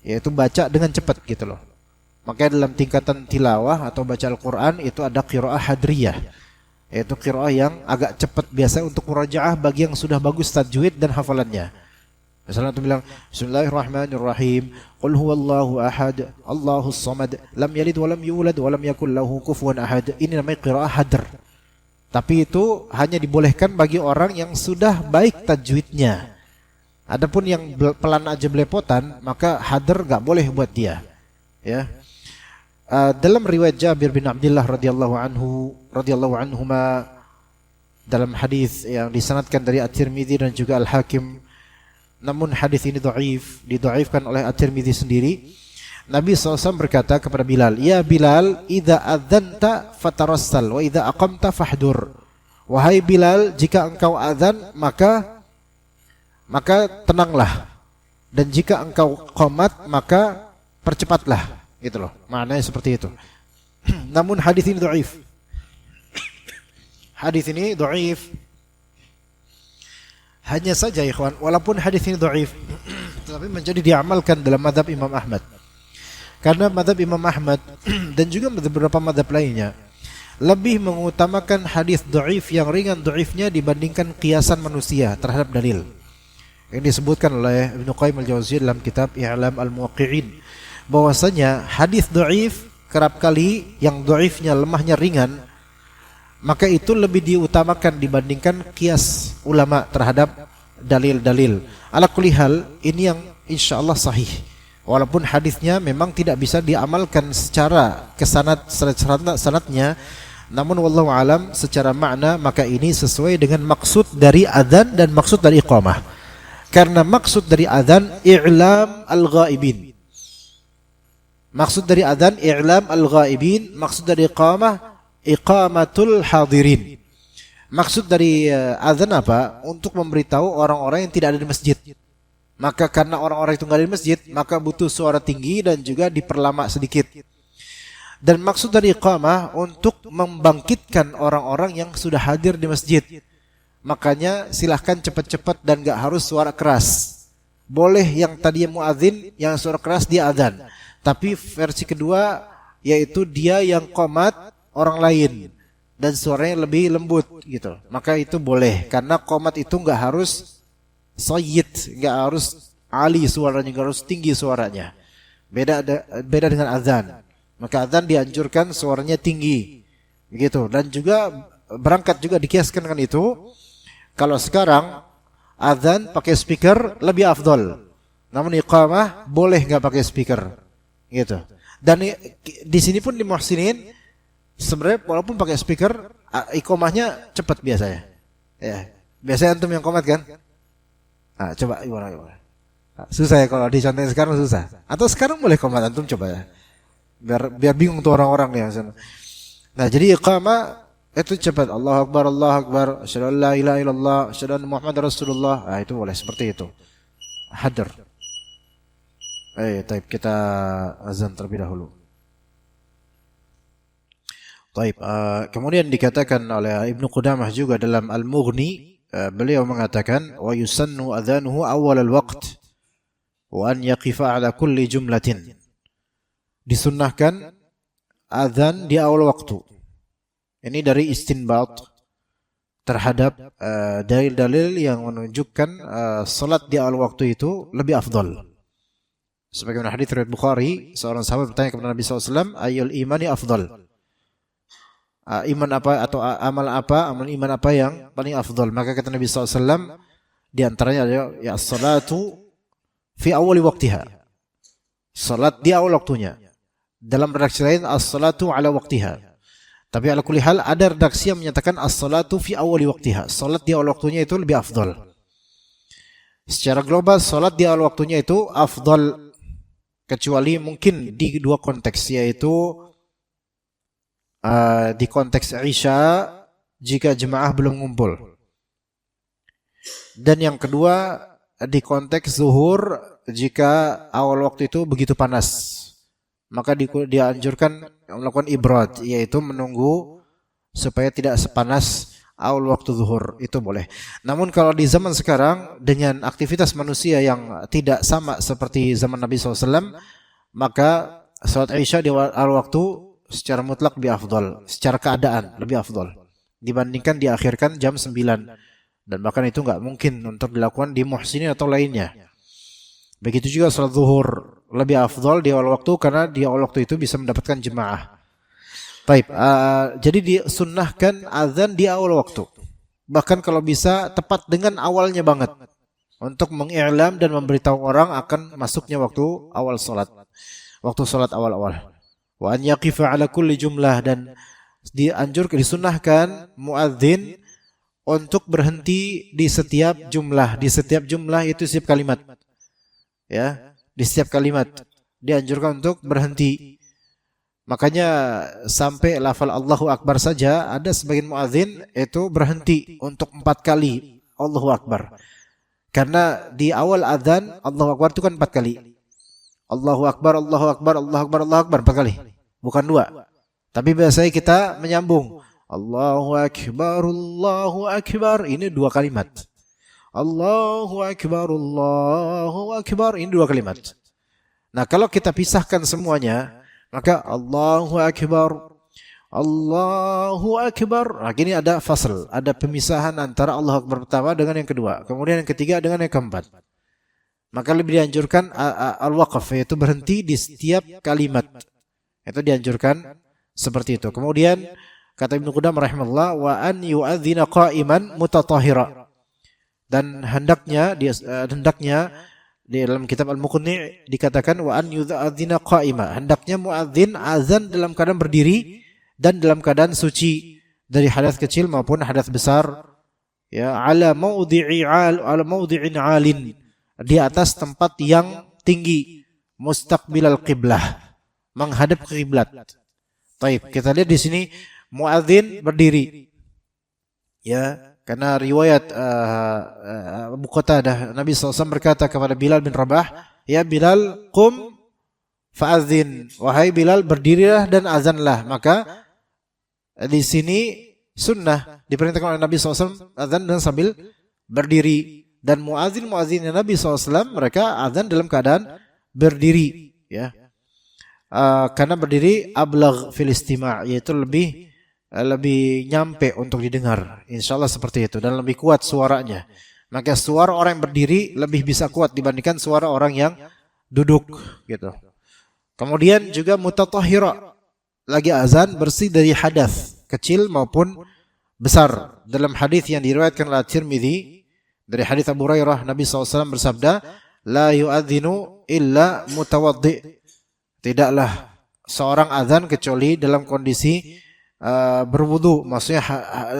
yaitu baca dengan cepat gitu loh. Makanya dalam tingkatan tilawah atau baca Al-Quran itu ada qiraah hadriyah, yaitu qiraah yang agak cepat, biasa untuk murajaah bagi yang sudah bagus tajwid dan hafalannya. Misalnya itu bilang Bismillahirrahmanirrahim, Qul huwallahu ahad, Allahus samad, lam yalid walam yulad walam yakul lahu kufuwan ahad. Ini namanya qiraah hadr. Tapi itu hanya dibolehkan bagi orang yang sudah baik tajwidnya. Adapun yang pelan aja belepotan, maka hadr enggak boleh buat dia. Ya. Dalam riwayat Jabir bin Abdullah radhiyallahu anhuma, dalam hadis yang disanadkan dari At-Tirmidzi dan juga Al-Hakim, namun hadis ini didhaifkan oleh At-Tirmidzi sendiri. Nabi SAW berkata kepada Bilal, "Ya Bilal, idza adzanta fatarassal wa idza aqamta fahdur." Wahai Bilal, jika engkau azan maka tenanglah, dan jika engkau qomat maka percepatlah. Gitu loh, maknanya seperti itu. Namun hadis ini dhaif. Hadis ini dhaif. Hanya saja ikhwan, walaupun hadis ini dhaif, tetapi menjadi diamalkan dalam mazhab Imam Ahmad. Karena mazhab Imam Ahmad dan juga beberapa mazhab lainnya lebih mengutamakan hadis dhaif yang ringan dhaifnya dibandingkan kiasan manusia terhadap dalil. Yang disebutkan oleh Ibnu Qayyim al-Jauziyah dalam kitab I'lam al-Muwaqqi'in, bahwasanya hadis dhaif kerap kali yang dhaifnya, lemahnya ringan, maka itu lebih diutamakan dibandingkan kias ulama terhadap dalil-dalil. Ala kulli hal, ini yang insyaallah sahih. Walaupun hadisnya memang tidak bisa diamalkan secara sanadnya, namun wallahu alam secara makna maka ini sesuai dengan maksud dari adzan dan maksud dari iqamah. Karena maksud dari adzan i'lam al-ghaibin. Maksud dari adzan i'lam al-ghaibin, maksud dari iqamah iqamatul hadirin. Maksud dari adzan apa? Untuk memberitahu orang-orang yang tidak ada di masjid. Maka karena orang-orang itu nggak ada di masjid, maka butuh suara tinggi dan juga diperlama sedikit. Dan maksud dari iqamah untuk membangkitkan orang-orang yang sudah hadir di masjid. Makanya silahkan cepat-cepat dan gak harus suara keras. Boleh yang tadi muadzin yang suara keras dia adzan. Tapi versi kedua yaitu dia yang qomat orang lain dan suaranya lebih lembut gitu. Maka itu boleh karena qomat itu gak harus sayyid, gak harus ali suaranya, gak harus tinggi suaranya. Beda dengan adzan. Maka adzan dianjurkan suaranya tinggi. Begitu. Dan juga berangkat juga dikiaskan dengan itu. Kalau sekarang adzan pakai speaker lebih afdol. Namun iqamah boleh nggak pakai speaker, gitu. Dan di sini pun di Muhsinin sebenarnya walaupun pakai speaker, iqamahnya cepat biasanya. Ya, biasanya antum yang qomat kan? Nah, coba gimana? Susah ya kalau dicontohin sekarang susah. Atau sekarang boleh qomat antum coba ya. Biar bingung tuh orang-orang ya. Nah, jadi iqamah itu cepat. Allahu Akbar, asyhadu an la ilaha illallah, asyhadu anna Muhammadar Rasulullah. Itu boleh seperti itu. Hadir. Taib kita azan terlebih dahulu. Taib. Kemudian dikatakan oleh Ibnu Qudamah juga dalam Al-Mughni, beliau mengatakan wa yusannu adzanuhu awal al-waqt wa an yaqifa ala kulli jumlatin. Disunnahkan azan di awal waktu. Ini dari istinbat terhadap dalil-dalil yang menunjukkan salat di awal waktu itu lebih afdal. Sebagaimana hadis riwayat Bukhari, seorang sahabat bertanya kepada Nabi SAW, ayyul imani afdal? Iman apa atau amal iman apa yang paling afdal? Maka kata Nabi SAW, di antaranya adalah ya as-salatu fi awali waktiha. Salat di awal waktunya. Dalam redaksi lain as-salatu ala waktiha. Tapi ala kulli hal ada redaksi yang menyatakan as-salatu fi awali waktiha. Salat di awal waktunya itu lebih afdal. Secara global salat di awal waktunya itu afdal, kecuali mungkin di dua konteks, yaitu di konteks Isya jika jemaah belum ngumpul, dan yang kedua di konteks zuhur jika awal waktu itu begitu panas, maka dianjurkan melakukan ibrad, yaitu menunggu supaya tidak sepanas awal waktu zuhur, itu boleh. Namun kalau di zaman sekarang dengan aktivitas manusia yang tidak sama seperti zaman Nabi SAW, maka salat Isya di awal waktu secara mutlak lebih afdal, secara keadaan lebih afdal dibandingkan diakhirkan jam 9, dan bahkan itu nggak mungkin untuk dilakukan di Muhsinin atau lainnya. Begitu juga salat zuhur lebih afdal di awal waktu karena di awal waktu itu bisa mendapatkan jemaah. Baik, jadi disunnahkan azan di awal waktu. Bahkan kalau bisa tepat dengan awalnya banget untuk mengiklam dan memberitahu orang akan masuknya waktu awal salat. Waktu salat awal-awal. Wa an yaqifa ala kulli jumlah, dan disunnahkan muadzin untuk berhenti di setiap jumlah. Di setiap jumlah itu setiap kalimat. Ya, di setiap kalimat dianjurkan untuk berhenti. Makanya sampai lafal Allahu Akbar saja ada sebagian muadzin itu berhenti untuk 4 kali Allahu Akbar. Karena di awal adzan Allahu Akbar itu kan 4 kali. Allahu Akbar, Allahu Akbar, Allahu Akbar, Allahu Akbar 4 kali. Bukan 2. Tapi biasanya kita menyambung Allahu Akbar, Allahu Akbar, ini 2 kalimat. Allahu Akbar, Allahu Akbar, ini 2 kalimat. Nah, kalau kita pisahkan semuanya, maka Allahu Akbar, Allahu Akbar. Nah, ini ada fasl, ada pemisahan antara Allahu Akbar pertama dengan yang kedua, kemudian yang ketiga dengan yang keempat. Maka lebih dianjurkan al-waqaf, yaitu berhenti di setiap kalimat. Itu dianjurkan seperti itu. Kemudian kata Ibnu Qudamah rahimahullah, wa an yu'adzina qa'iman mutatahhira. Dan hendaknya di dalam kitab Al-Muqni dikatakan wa an yu'adzina qa'ima. Hendaknya muadzin azan dalam keadaan berdiri dan dalam keadaan suci dari hadas kecil maupun hadas besar. Ya, ala mawdi'in 'alin, di atas tempat yang tinggi, mustaqbilal qiblah, menghadap ke kiblat. Taib, kita lihat di sini muadzin berdiri. Ya, karena riwayat Abu Qatadah, Nabi SAW berkata kepada Bilal bin Rabah, ya Bilal, qum fa'adzin, wahai Bilal, berdirilah dan azanlah. Maka di sini sunnah diperintahkan oleh Nabi SAW azan dan sambil berdiri. Dan muadzin-muadzinnya Nabi SAW mereka azan dalam keadaan berdiri, ya. Karena berdiri ablagh fil istima', yaitu lebih nyampe untuk didengar. Insyaallah seperti itu, dan lebih kuat suaranya. Maka suara orang yang berdiri lebih bisa kuat dibandingkan suara orang yang duduk, gitu. Kemudian juga mutatahhira, lagi azan bersih dari hadas kecil maupun besar. Dalam hadis yang diriwayatkan oleh Tirmidzi dari hadis Abu Hurairah, Nabi SAW bersabda, la yu'adzinu illa mutawaddi. Tidaklah seorang azan kecuali dalam kondisi berwudu, maksudnya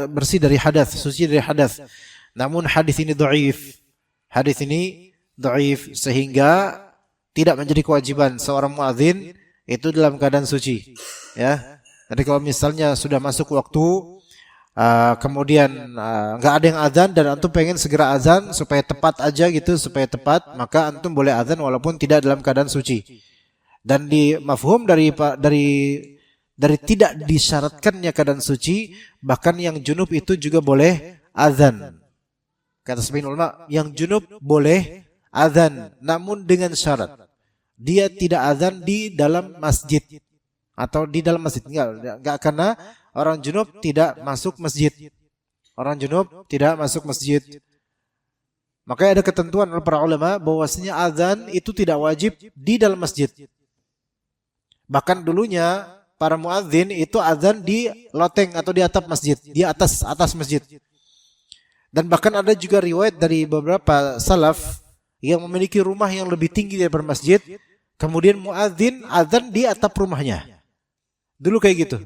bersih dari hadas, suci dari hadas. Namun hadis ini dhaif. Hadis ini dhaif sehingga tidak menjadi kewajiban seorang muadzin itu dalam keadaan suci, ya. Jadi kalau misalnya sudah masuk waktu, kemudian nggak ada yang azan dan antum pengen segera azan supaya tepat aja gitu, supaya tepat, maka antum boleh azan walaupun tidak dalam keadaan suci. Dan di mafhum dari tidak disyaratkannya keadaan suci, bahkan yang junub itu juga boleh azan. Kata sebagian ulama, yang junub boleh azan, namun dengan syarat dia tidak azan di dalam masjid atau di dalam masjid. Enggak, karena orang junub tidak masuk masjid. Orang junub tidak masuk masjid. Makanya ada ketentuan oleh para ulama bahwasanya azan itu tidak wajib di dalam masjid. Bahkan dulunya para muadzin itu azan di loteng atau di atap masjid, di atas masjid. Dan bahkan ada juga riwayat dari beberapa salaf yang memiliki rumah yang lebih tinggi daripada masjid, kemudian muadzin azan di atap rumahnya. Dulu kayak gitu,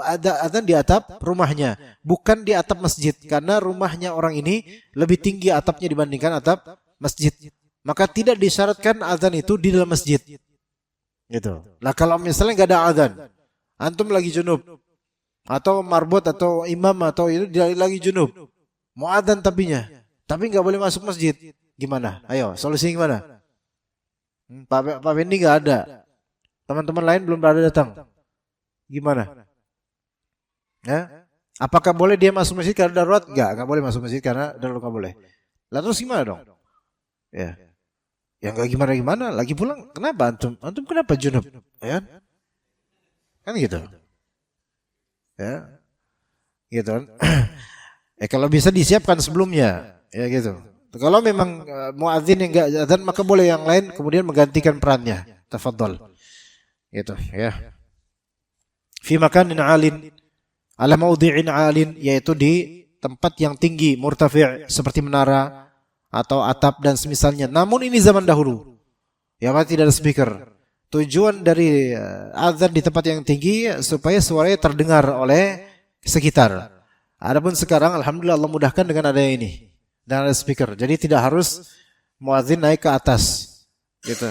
ada azan di atap rumahnya, bukan di atap masjid, karena rumahnya orang ini lebih tinggi atapnya dibandingkan atap masjid. Maka tidak disyaratkan azan itu di dalam masjid. Gitu. Nah kalau misalnya nggak ada azan, antum lagi junub, atau marbot atau imam atau itu lagi junub, mau azan tapi nggak boleh masuk masjid, gimana? Ayo, solusi gimana? Pak Fendi nggak ada, teman-teman lain belum pada datang. Gimana? Ya? Apakah boleh dia masuk masjid karena darurat? Enggak boleh masuk masjid karena darurat, enggak boleh. Lalu terus gimana dong? Ya. Ya enggak gimana. Lagi pulang, kenapa antum? Antum kenapa junub? Ya? Kan gitu. Ya. Gitu kan. Kalau bisa disiapkan sebelumnya, ya gitu. Kalau memang muadzin yang enggak azan, maka boleh yang lain kemudian menggantikan perannya. Tafadhol. Gitu, ya. Fi makanin alin, ala maudhi'in alin, yaitu di tempat yang tinggi, murtafi', seperti menara atau atap dan semisalnya. Namun ini zaman dahulu, ya, tidak ada speaker. Tujuan dari azan di tempat yang tinggi supaya suaranya terdengar oleh sekitar. Adapun sekarang alhamdulillah Allah mudahkan dengan ada ini, dan ada speaker. Jadi tidak harus muadzin naik ke atas, gitu.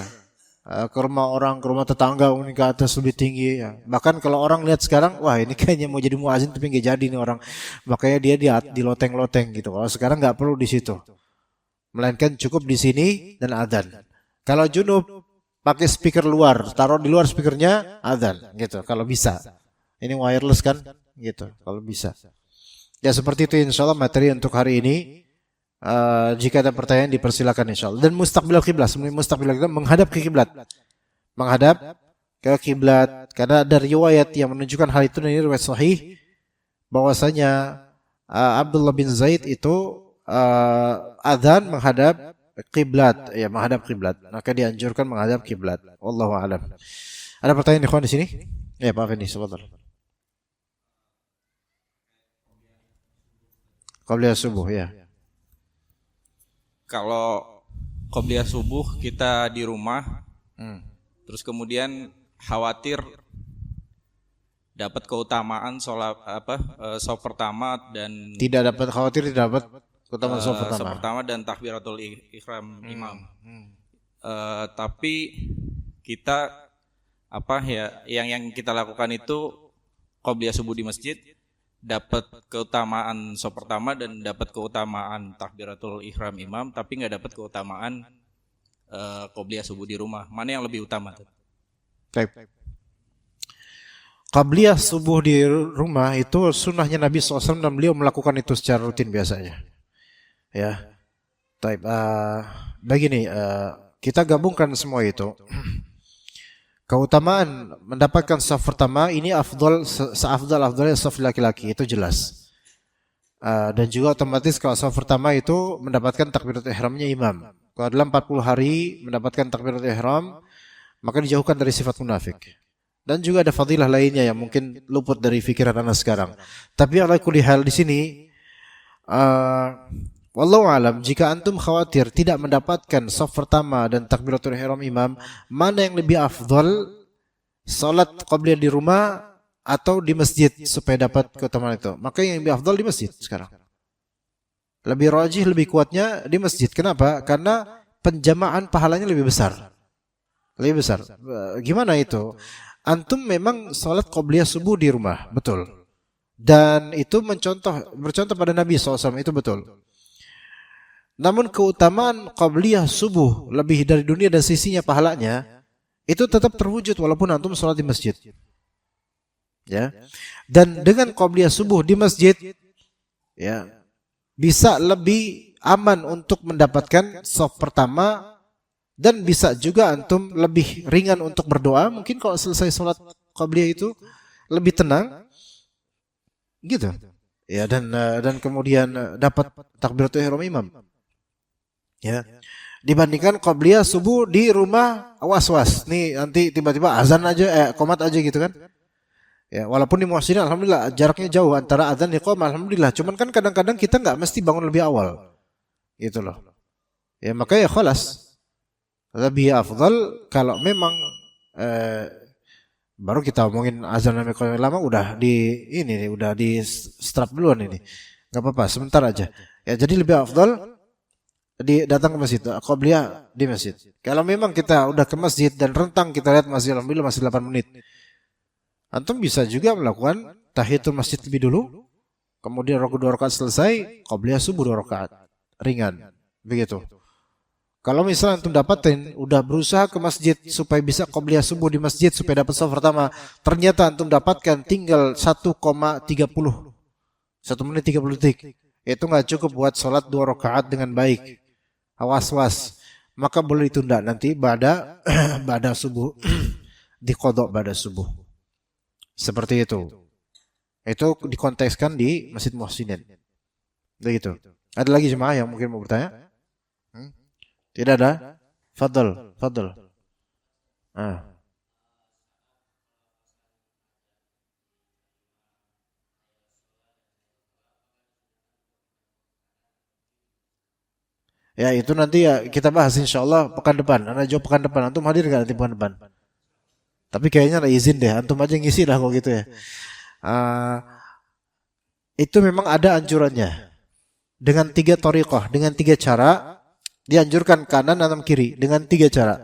Ke rumah orang, ke rumah tetangga, ini ke atas lebih tinggi, ya. Bahkan kalau orang lihat sekarang, wah ini kayaknya mau jadi muadzin tapi nggak jadi nih orang, makanya dia di loteng-loteng gitu. Kalau sekarang nggak perlu di situ, melainkan cukup di sini dan adzan. Kalau junub pakai speaker luar, taruh di luar speakernya, adzan gitu. Kalau bisa, ini wireless kan, gitu. Kalau bisa, ya seperti itu. Insyaallah materi untuk hari ini. Jika ada pertanyaan dipersilakan insyaallah. Dan mustaqbilal kiblat, menghadap ke kiblat. Menghadap ke kiblat, karena ada riwayat yang menunjukkan hal itu, dan ini riwayat sahih bahwasanya Abdullah bin Zaid itu adzan menghadap kiblat, ya, menghadap kiblat. Maka dianjurkan menghadap kiblat. Wallahu a'lam. Ada pertanyaan ikhwan di sini? Ya, Pak Fendi, sebentar. Qabliyah subuh, ya. Kalau qobliyah subuh kita di rumah, terus kemudian khawatir dapat keutamaan sholat shaf pertama dan tidak dapat, khawatir tidak dapat Keutamaan shaf shaf pertama. pertama dan takbiratul ihram imam. Tapi kita yang kita lakukan itu qobliyah subuh di masjid, dapat keutamaan shaf pertama dan dapat keutamaan takbiratul ihram imam, tapi nggak dapat keutamaan qobliyah subuh di rumah. Mana yang lebih utama? Baik. Qabliyah subuh di rumah itu sunnahnya Nabi SAW dan beliau melakukan itu secara rutin biasanya. Ya, baik. Begini, kita gabungkan semua itu. Keutamaan mendapatkan shaf pertama ini seafdal-afdalnya shaf laki-laki, itu jelas. Dan juga otomatis kalau shaf pertama itu mendapatkan takbiratul ihramnya imam. Kalau dalam 40 hari mendapatkan takbiratul ihram, maka dijauhkan dari sifat munafik. Dan juga ada fadilah lainnya yang mungkin luput dari pikiran Anda sekarang. Tapi ala kulli hal di sini, wallahu alam, jika antum khawatir tidak mendapatkan shaf pertama dan takbiratul ihram imam, mana yang lebih afdal, salat qabliyah di rumah atau di masjid supaya dapat keutamaan itu? Maka yang lebih afdal di masjid sekarang. Lebih rajih, lebih kuatnya di masjid. Kenapa? Karena penjamaan pahalanya lebih besar. Lebih besar. Gimana itu? Antum memang salat qabliyah subuh di rumah, betul. Dan itu bercontoh pada Nabi SAW, itu betul. Namun keutamaan qabliyah subuh lebih dari dunia dan sisinya pahalanya itu tetap terwujud walaupun antum salat di masjid. Ya. Dan dengan qabliyah subuh di masjid, ya, bisa lebih aman untuk mendapatkan shaf pertama. Dan bisa juga antum lebih ringan untuk berdoa. Mungkin kalau selesai sholat qabliyah itu lebih tenang, gitu. Ya, dan kemudian dapat takbiratul ihram imam. Ya, dibandingkan qabliyah subuh di rumah was-was. Nih nanti tiba-tiba azan aja, qomat aja gitu kan. Ya, walaupun di muhsinin alhamdulillah jaraknya jauh antara azan dan iqamah alhamdulillah. Cuman kan kadang-kadang kita nggak mesti bangun lebih awal, gitu loh. Ya makanya khalas. Lebih afdal kalau memang baru kita omongin azan dan iqamah lama udah udah di strap duluan ini. Enggak apa-apa, sebentar aja. Ya jadi lebih afdal datang ke masjid, qabliyah di masjid. Kalau memang kita udah ke masjid dan rentang kita lihat masih alhamdulillah masih 8 menit. Antum bisa juga melakukan tahiyatul masjid lebih dulu. Kemudian 2 rakaat selesai, qabliyah subuh 2 rakaat. Ringan. Begitu. Kalau misalnya antum dapatin, udah berusaha ke masjid supaya bisa qabliyah subuh di masjid supaya dapat shaf pertama, ternyata antum dapatkan tinggal 1,30, 1 menit 30 detik. Itu nggak cukup buat sholat 2 rakaat dengan baik. Awas-was. Maka boleh ditunda nanti ba'da subuh, diqadha ba'da subuh. Seperti itu. Itu dikontekskan di Masjid Muhsinin. Begitu. Ada lagi jemaah yang mungkin mau bertanya? Tidak ada? Fadl. Ya itu nanti ya kita bahas insyaallah pekan depan. Anda jawab pekan depan. Antum hadir nggak nanti pekan depan? Tapi kayaknya ada izin deh. Antum aja ngisi lah kalau gitu ya. Itu memang ada anjurannya. Dengan 3 thariqah, dengan 3 cara. Dianjurkan kanan atau kiri dengan 3 cara.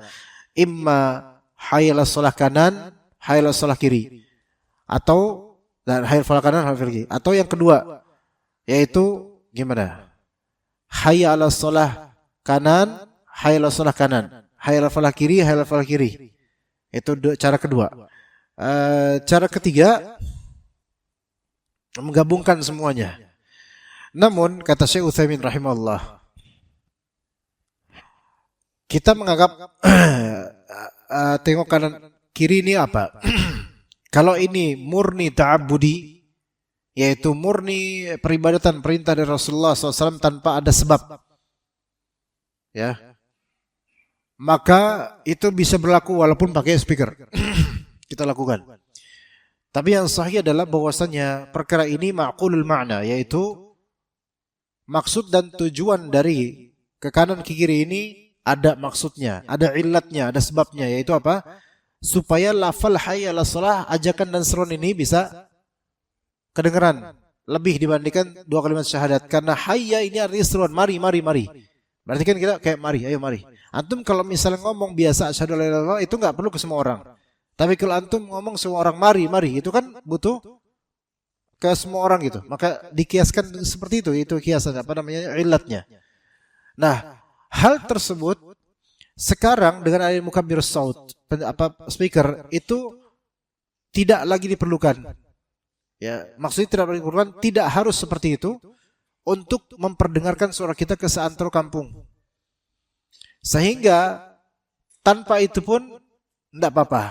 Imma hayal shalah kanan, hayal shalah kiri. Atau hayal shalah kanan, hayal kiri. Atau yang kedua yaitu gimana? Hayal shalah kanan, hayal shalah kanan. Hayal shalah kiri, hayal shalah kiri. Itu cara kedua. Cara ketiga menggabungkan semuanya. Namun kata Syekh Utsaimin rahimahullah, kita menganggap tengok kanan kiri ini apa? Kalau ini murni ta'abbudi, yaitu murni peribadatan perintah dari Rasulullah SAW tanpa ada sebab, ya, maka itu bisa berlaku walaupun pakai speaker. Kita lakukan. Tapi yang sahih adalah bahwasanya perkara ini ma'qulul ma'na, yaitu maksud dan tujuan dari ke kanan ke kiri ini ada maksudnya, ada illatnya, ada sebabnya, yaitu apa? Supaya lafal hayya 'alas shalah, ajakan dan seruan ini bisa kedengaran lebih dibandingkan 2 kalimat syahadat. Karena hayya ini artinya seruan, mari. Berarti kan kita kayak mari, ayo mari. Antum kalau misalnya ngomong biasa asyhadu alla ilaha illallah itu nggak perlu ke semua orang. Tapi kalau antum ngomong semua orang mari, itu kan butuh ke semua orang gitu. Maka dikiaskan seperti itu kiasan ilatnya. Nah, hal tersebut sekarang dengan adanya mukabbirus saut, speaker itu tidak lagi diperlukan. Ya, maksudnya tidak lagi diperlukan, tidak harus seperti itu untuk memperdengarkan suara kita ke seantero kampung. Sehingga tanpa itu pun enggak apa-apa.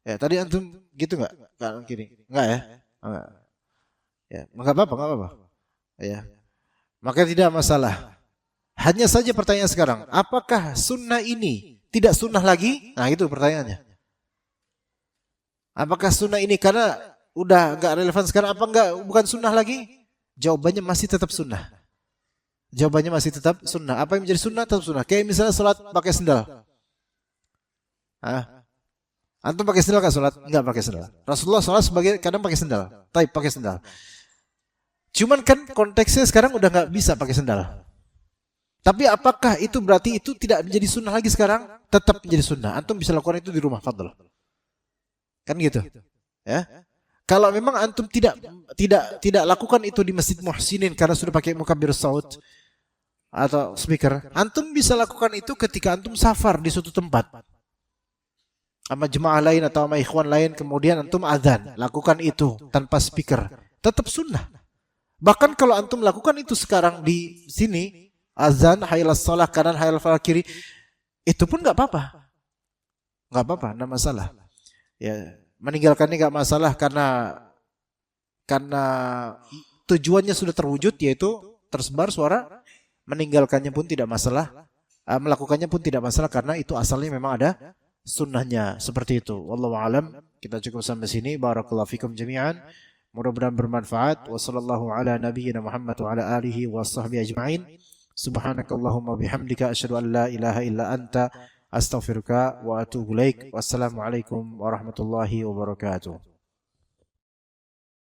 Ya, tadi antum gitu enggak? Enggak gini. Enggak ya? Enggak. Ya, enggak apa-apa. Ya. Maka tidak masalah. Hanya saja pertanyaan sekarang, apakah sunnah ini tidak sunnah lagi? Nah, itu pertanyaannya. Apakah sunnah ini karena udah enggak relevan sekarang, apa enggak bukan sunnah lagi? Jawabannya masih tetap sunnah. Jawabannya masih tetap sunnah. Apa yang menjadi sunnah tetap sunnah. Kayak misalnya sholat pakai sendal. Antum pakai sendal kan sholat? Enggak pakai sendal. Rasulullah sholat sebagai kadang pakai sendal. Taib pakai sendal. Cuman kan konteksnya sekarang udah enggak bisa pakai sendal. Tapi apakah itu berarti itu tidak menjadi sunnah lagi sekarang? Tetap menjadi sunnah. Antum bisa lakukan itu di rumah, fadl. Kan gitu. Ya. Kalau memang antum tidak lakukan itu di Masjid Muhsinin karena sudah pakai mukabbirus saut atau speaker, antum bisa lakukan itu ketika antum safar di suatu tempat sama jemaah lain atau sama ikhwan lain, kemudian antum azan, lakukan itu tanpa speaker, tetap sunnah. Bahkan kalau antum lakukan itu sekarang di sini, azan hayal shalah kanan hayal falah kiri, itu pun enggak apa-apa. Enggak apa-apa, enggak masalah. Ya, meninggalkannya enggak masalah karena tujuannya sudah terwujud, yaitu tersebar suara. Meninggalkannya pun tidak masalah, melakukannya pun tidak masalah karena itu asalnya memang ada sunnahnya seperti itu. Wallahu alam. Kita cukup sampai sini. Barakallahu fikum jami'an. Mudah-mudahan bermanfaat. Wassallallahu ala nabiyyina Muhammad wa ala alihi wa sahbihi ajma'in. Subhanakallahumma bihamdika asyhadu an la ilaha illa anta astaghfiruka wa atubu ilaik. Wassalamualaikum warahmatullahi wabarakatuh.